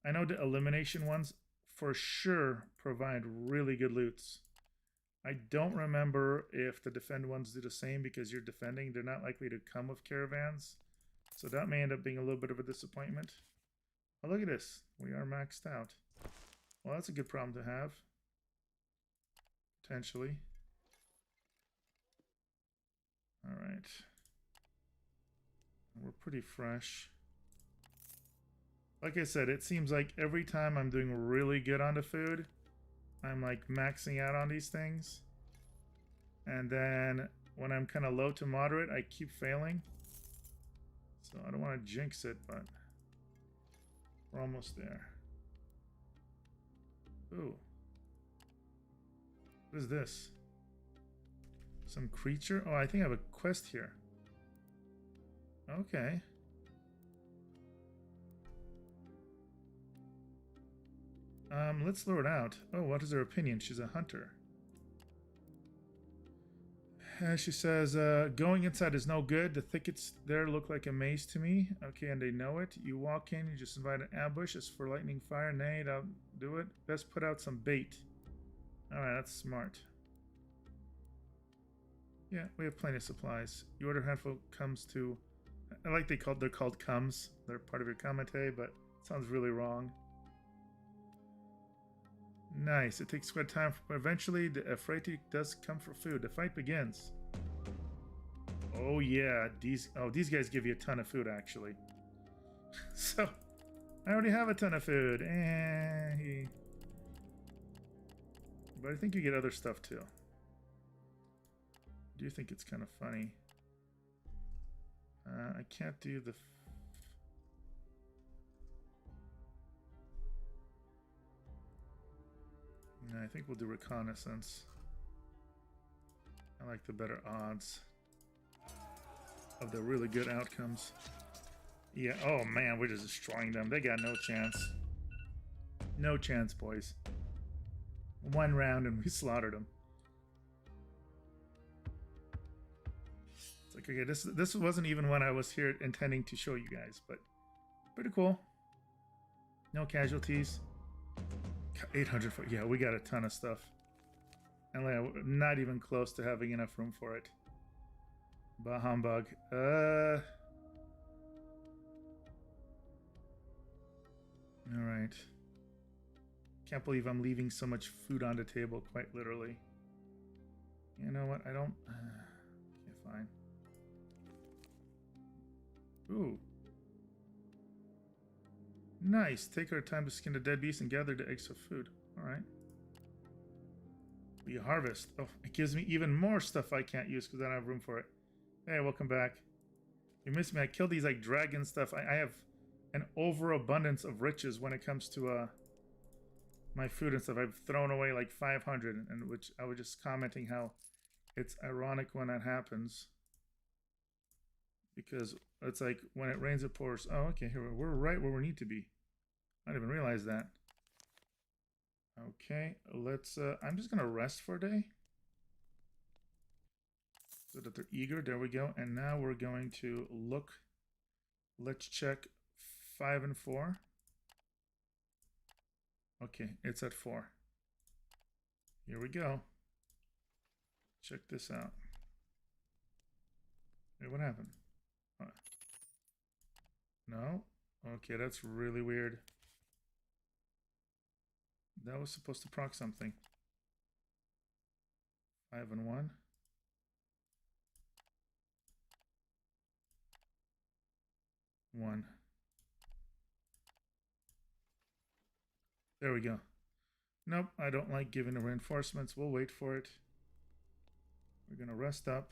S1: I know the elimination ones for sure provide really good loots. I don't remember if the defend ones do the same because you're defending. They're not likely to come with caravans. So that may end up being a little bit of a disappointment. Oh, look at this. We are maxed out. Well, that's a good problem to have. Potentially. All right. We're pretty fresh. Like I said, it seems like every time I'm doing really good on the food, I'm like maxing out on these things. And then when I'm kind of low to moderate, I keep failing. So I don't want to jinx it, but we're almost there. Ooh. What is this? Some creature? Oh, I think I have a quest here. Okay. Let's lure it out. Oh, what is her opinion? She's a hunter. She says, going inside is no good. The thickets there look like a maze to me. Okay, and they know it. You walk in, you just invite an ambush. It's for lightning fire. Nay, don't do it. Best put out some bait. Alright, that's smart. Yeah, we have plenty of supplies. You order handful comes to... I like they're called comes. They're part of your commentary, but it sounds really wrong. Nice. It takes quite time, but eventually the Ephrati does come for food. The fight begins. Oh yeah, these guys give you a ton of food actually. So I already have a ton of food. But I think you get other stuff too. I do think it's kind of funny. I can't do the... No, I think we'll do reconnaissance. I like the better odds of the really good outcomes. Yeah, oh man, we're just destroying them. They got no chance. No chance, boys. One round and we slaughtered them. It's like, okay, this wasn't even when I was here intending to show you guys, but pretty cool. No casualties. 800 foot. Yeah, we got a ton of stuff. And like, not even close to having enough room for it. Bah humbug. Alright. Can't believe I'm leaving so much food on the table, quite literally. You know what? I don't... okay, fine. Ooh. Nice. Take our time to skin the dead beast and gather the eggs of food. Alright. We harvest. Oh, it gives me even more stuff I can't use because I don't have room for it. Hey, welcome back. You missed me. I killed these like dragon stuff. I have an overabundance of riches when it comes to my food and stuff. I've thrown away like 500, and which I was just commenting how it's ironic when that happens. Because it's like when it rains it pours. Oh, okay, here we're right where we need to be. I didn't even realize that. Okay, let's I'm just gonna rest for a day. So that they're eager. There we go. And now we're going to look. Let's check 5 and 4. Okay, it's at 4. Here we go. Check this out. Hey, what happened? No? Okay, that's really weird. That was supposed to proc something. 5 and 1. One. There we go. Nope, I don't like giving the reinforcements. We'll wait for it. We're gonna rest up.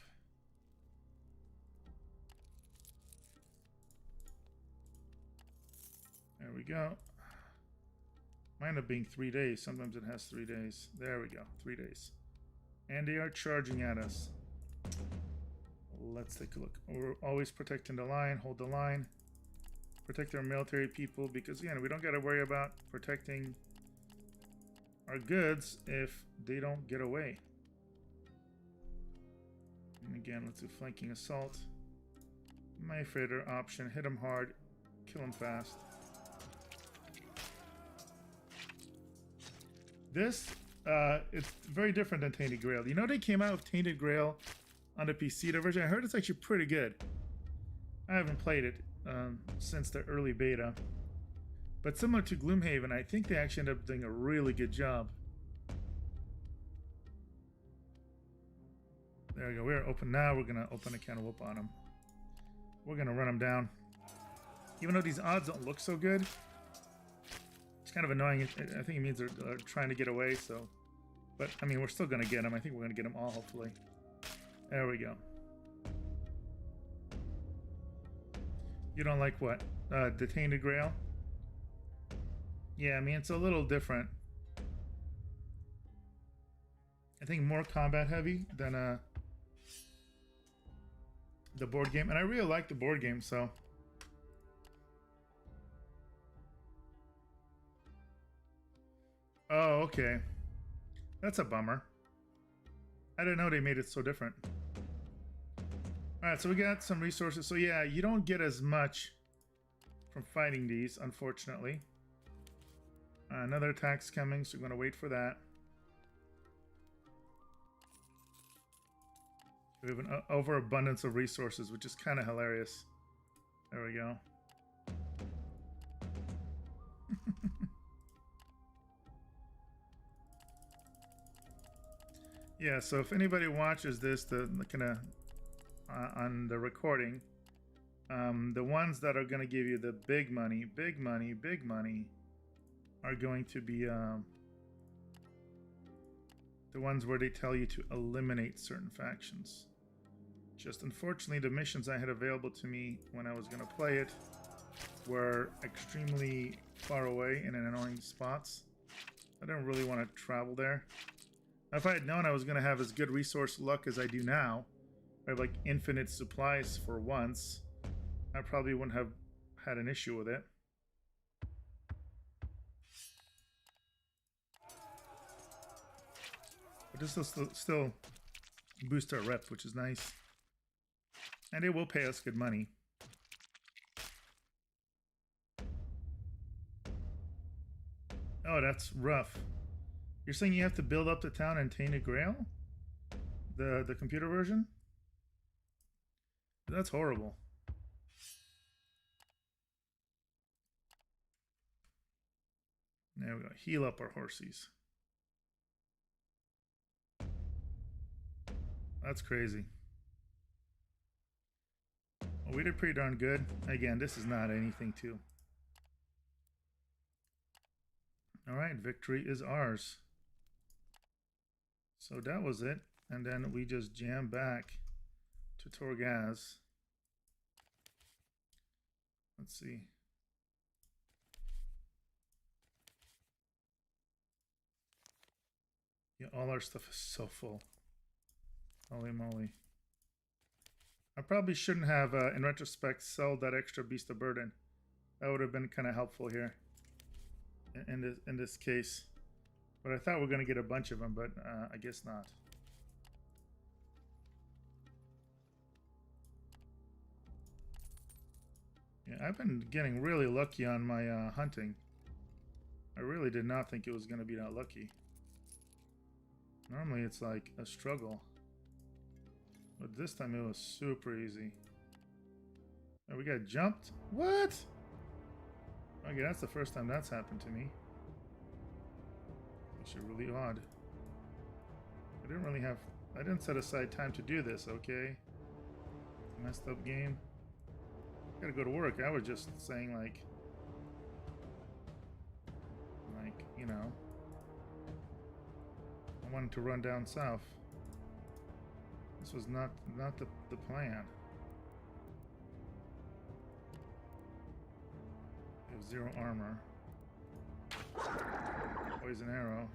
S1: There we go. Might end up being 3 days. Sometimes it has 3 days. There we go. 3 days. And they are charging at us. Let's take a look. We're always protecting the line. Hold the line. Protect our military people because, again, we don't got to worry about protecting our goods if they don't get away. And again, let's do flanking assault. My favorite option. Hit them hard. Kill them fast. This, it's very different than Tainted Grail. You know they came out with Tainted Grail on the PC version? I heard it's actually pretty good. I haven't played it since the early beta. But similar to Gloomhaven, I think they actually ended up doing a really good job. There we go. We're open now. We're going to open a can of whoop on them. We're going to run them down. Even though these odds don't look so good, it's kind of annoying. I think it means they're trying to get away. So, but I mean, we're still going to get them. I think we're going to get them all, hopefully. There we go. You don't like what? The Tainted Grail? Yeah, I mean, it's a little different. I think more combat heavy than the board game. And I really like the board game, so. Oh, okay. That's a bummer. I didn't know they made it so different. Alright, so we got some resources. So yeah, you don't get as much from fighting these, unfortunately. Another attack's coming, so we're going to wait for that. We have an overabundance of resources, which is kind of hilarious. There we go. Yeah, so if anybody watches this, on the recording, the ones that are going to give you the big money are going to be the ones where they tell you to eliminate certain factions. Just unfortunately, the missions I had available to me when I was going to play it were extremely far away and in annoying spots. I didn't really want to travel there. If I had known I was going to have as good resource luck as I do now, I have like infinite supplies for once, I probably wouldn't have had an issue with it. But this will still boost our reps, which is nice. And it will pay us good money. Oh, that's rough. You're saying you have to build up the town and Tainted Grail? The computer version? That's horrible. There we go. Heal up our horsies. That's crazy. Well, we did pretty darn good. Again, this is not anything too. Alright, victory is ours. So that was it. And then we just jam back to Torghaz. Let's see. Yeah, all our stuff is so full. Holy moly. I probably shouldn't have, in retrospect, sold that extra Beast of Burden. That would have been kind of helpful here in this case. But I thought we were going to get a bunch of them, but I guess not. Yeah, I've been getting really lucky on my hunting. I really did not think it was going to be that lucky. Normally it's like a struggle. But this time it was super easy. Oh, we got jumped? What? Okay, that's the first time that's happened to me. Actually really odd. I didn't set aside time to do this, okay? Messed up game. Gotta go to work. I was just saying like, you know, I wanted to run down south. This was not the plan. We have 0 armor. Poison arrow.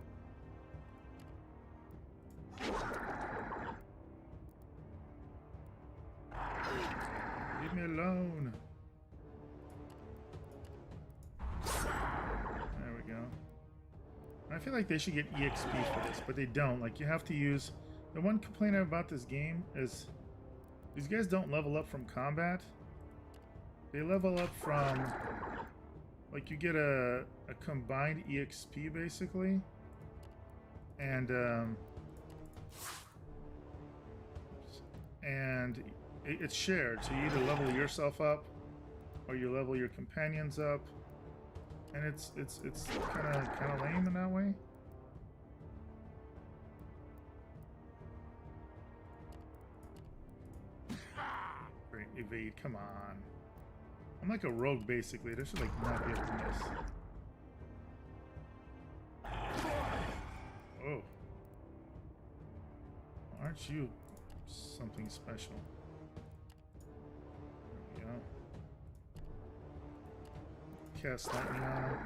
S1: Leave me alone. There we go. I feel like they should get EXP for this, but they don't. Like, you have to use... The one complaint about this game is these guys don't level up from combat. They level up from... Like, you get a combined EXP, basically. And it's shared. So you either level yourself up or you level your companions up. And it's kind of lame in that way. Great, evade, come on. I'm like a rogue basically. They should like not be able to miss. Oh. Aren't you something special? There we go. Cast lightning on him.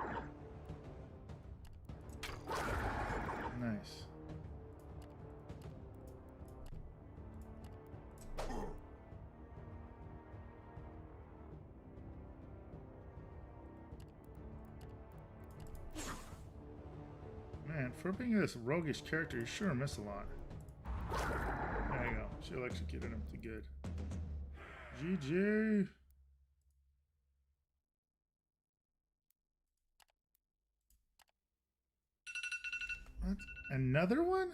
S1: Nice. Man, for being this roguish character, you sure miss a lot. There you go. She electrocuted him to good. GG. What? Another one?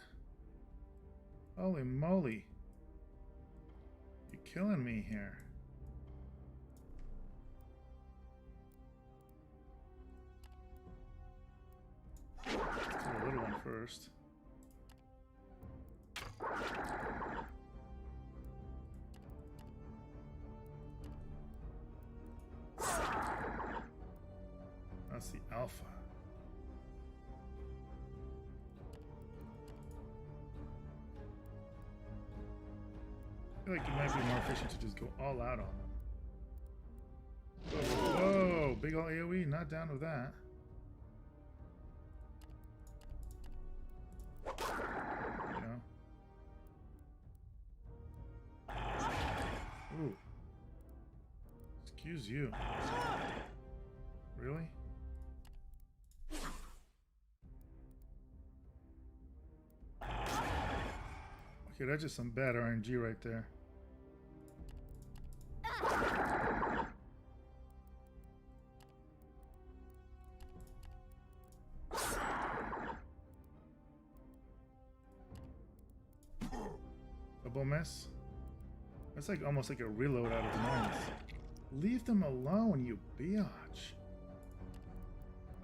S1: Holy moly. You're killing me here. Let's do a little one first. That's the alpha. I feel like it might be more efficient to just go all out on them. Whoa, big ol' AoE, not down with that. You know? Ooh. Excuse you. Really? Okay, that's just some bad RNG right there. Double miss. That's like almost like a reload out of annoyance. Leave them alone, you biatch.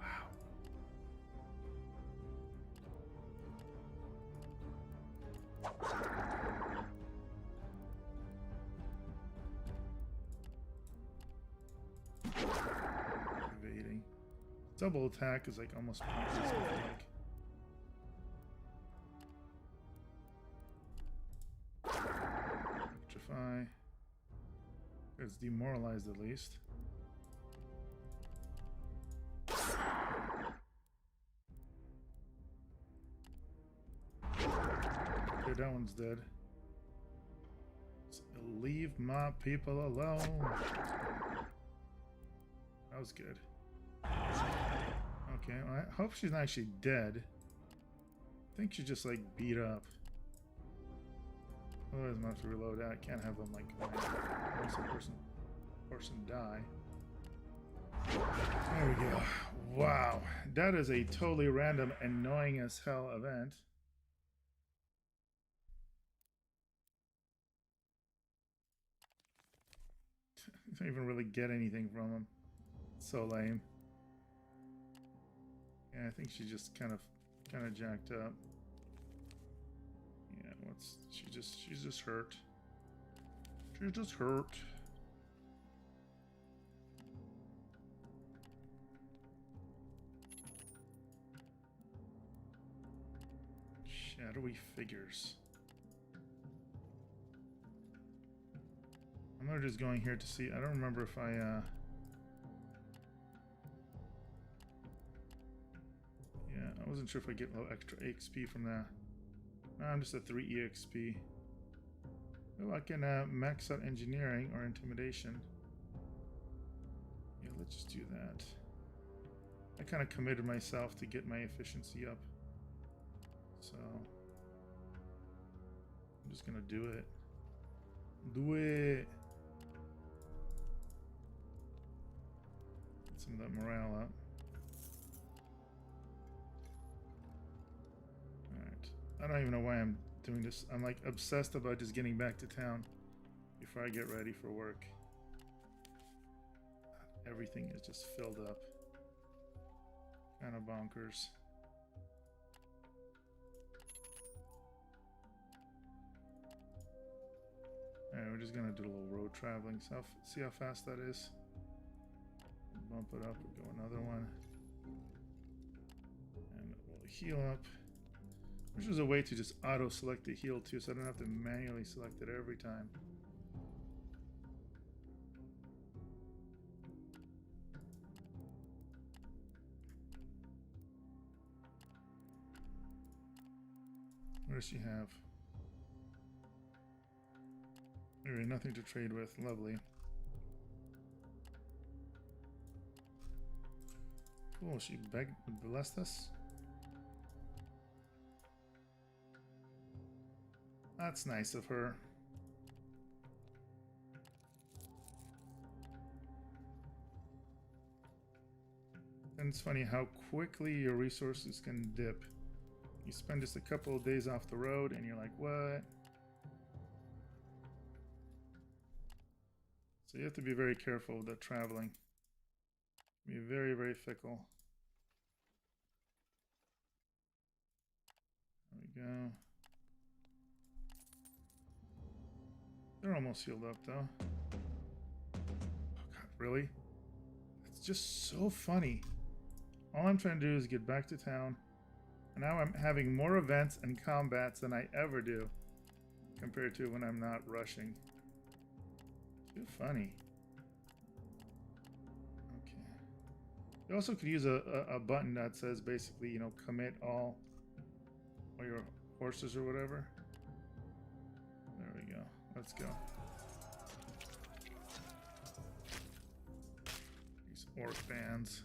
S1: Wow. Evading. Double attack is like almost pointless, I feel like. Electrify. It's demoralized at least. Okay, that one's dead. Leave my people alone. That was good. Okay, well, I hope she's not actually dead. I think she's just like beat up. Otherwise, I'm gonna have to reload that. I can't have them like once a person die. There we go. Wow, that is a totally random, annoying as hell event. I don't even really get anything from him. It's so lame. Yeah, I think she just kind of jacked up. Yeah, she's just hurt. She's just hurt. Shadowy figures. I'm just going here to see. I don't remember if I yeah, I wasn't sure if I get a little extra XP from that. No, I'm just at 3 EXP. Well, I can max out engineering or intimidation. Yeah, let's just do that. I kind of committed myself to get my efficiency up. So I'm just gonna do it. Do it. Get some of that morale up. Alright. I don't even know why I'm doing this. I'm like obsessed about just getting back to town before I get ready for work. Everything is just filled up. Kind of bonkers. Alright, we're just gonna do a little road traveling. So see how fast that is. Bump it up, we'll go another one. And we'll heal up. Which is a way to just auto-select the heal too, so I don't have to manually select it every time. What does she have? Anyway, nothing to trade with. Lovely. Cool, she blessed us. That's nice of her. And it's funny how quickly your resources can dip. You spend just a couple of days off the road and you're like, what? So you have to be very careful with that traveling. Be very, very fickle. There we go. They're almost healed up though. Oh god, really? It's just so funny. All I'm trying to do is get back to town. And now I'm having more events and combats than I ever do. Compared to when I'm not rushing. Too funny. Okay. You also could use a button that says basically, you know, commit all your horses or whatever. There we go. Let's go. These orc bands.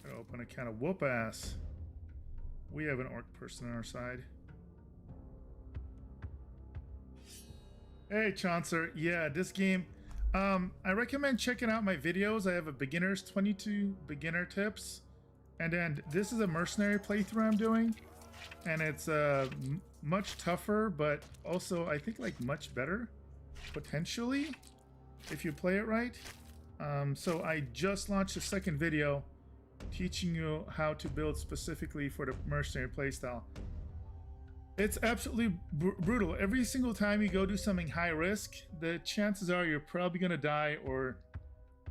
S1: Gotta open a can of whoop ass. We have an orc person on our side. Hey, Chaucer. Yeah, this game, I recommend checking out my videos. I have a beginner's 22 beginner tips. And then this is a mercenary playthrough I'm doing. And it's much tougher, but also I think like much better, potentially, if you play it right. So I just launched a second video teaching you how to build specifically for the mercenary playstyle. It's absolutely brutal. Every single time you go do something high risk, the chances are you're probably gonna die or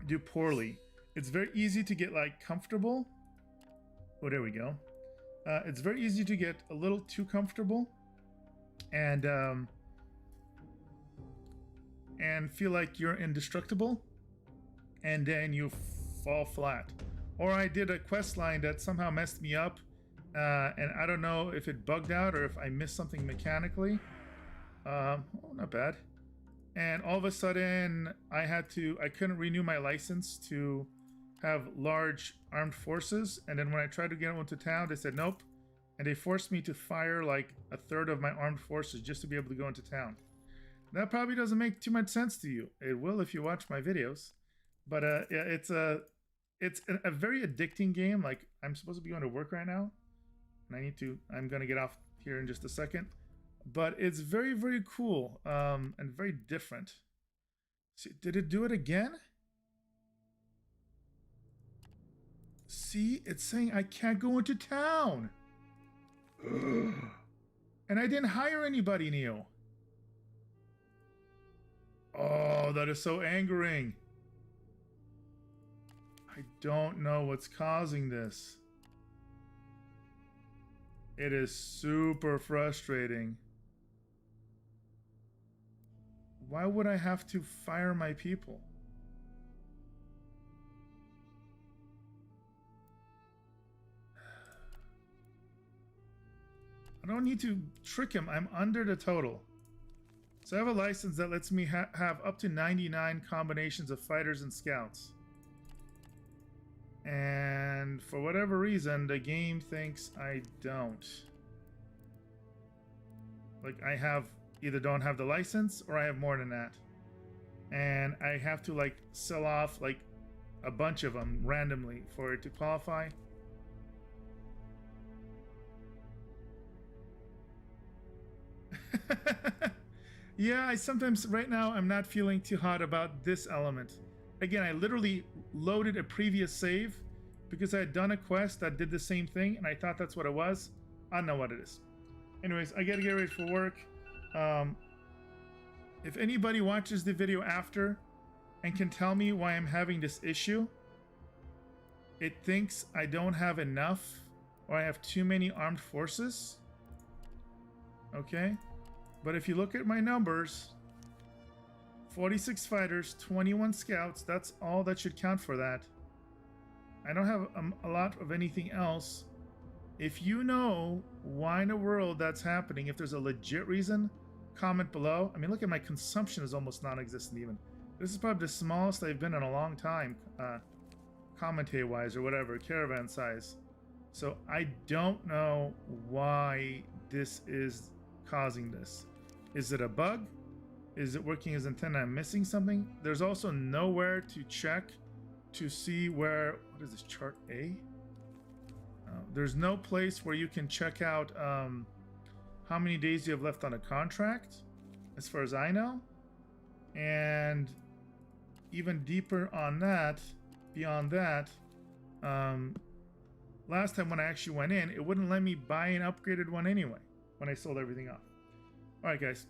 S1: do poorly. It's very easy to get like comfortable. Oh, there we go. It's very easy to get a little too comfortable and feel like you're indestructible, and then you fall flat. Or I did a quest line that somehow messed me up, and I don't know if it bugged out or if I missed something mechanically. Oh, not bad. And all of a sudden I couldn't renew my license to have large armed forces, and then when I tried to get into town, they said nope, and they forced me to fire like a third of my armed forces just to be able to go into town. That probably doesn't make too much sense to you. It will if you watch my videos, but yeah, it's a very addicting game. Like, I'm supposed to be going to work right now, and I'm gonna get off here in just a second, but it's very, very cool and very different. See, did it do it again? See, it's saying I can't go into town. And I didn't hire anybody, Neo. Oh, that is so angering. I don't know what's causing this. It is super frustrating. Why would I have to fire my people? I don't need to trick him. I'm under the total. So I have a license that lets me have up to 99 combinations of fighters and scouts. And for whatever reason, the game thinks I don't. Like, I either don't have the license or I have more than that. And I have to like sell off like a bunch of them randomly for it to qualify. Yeah, right now I'm not feeling too hot about this element. Again, I literally loaded a previous save because I had done a quest that did the same thing and I thought that's what it was. I don't know what it is. Anyways, I gotta get ready for work. If anybody watches the video after and can tell me why I'm having this issue, it thinks I don't have enough or I have too many armed forces. Okay. But if you look at my numbers, 46 fighters, 21 scouts, that's all that should count for that. I don't have a lot of anything else. If you know why in the world that's happening, if there's a legit reason, comment below. I mean, look at my consumption is almost non-existent even. This is probably the smallest I've been in a long time, commentate-wise or whatever, caravan size. So I don't know why this is causing this. Is it a bug? Is it working as intended? I'm missing something. There's also nowhere to check to see where, what is this, chart A? There's no place where you can check out how many days you have left on a contract, as far as I know. And even deeper on that, beyond that, last time when I actually went in, it wouldn't let me buy an upgraded one anyway when I sold everything off. All right, guys.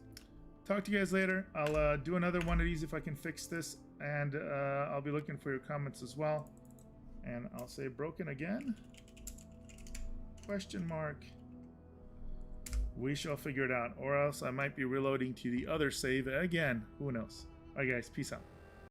S1: Talk to you guys later. I'll do another one of these if I can fix this, and I'll be looking for your comments as well. And I'll say broken again? Question mark. We shall figure it out, or else I might be reloading to the other save again. Who knows? All right, guys. Peace out.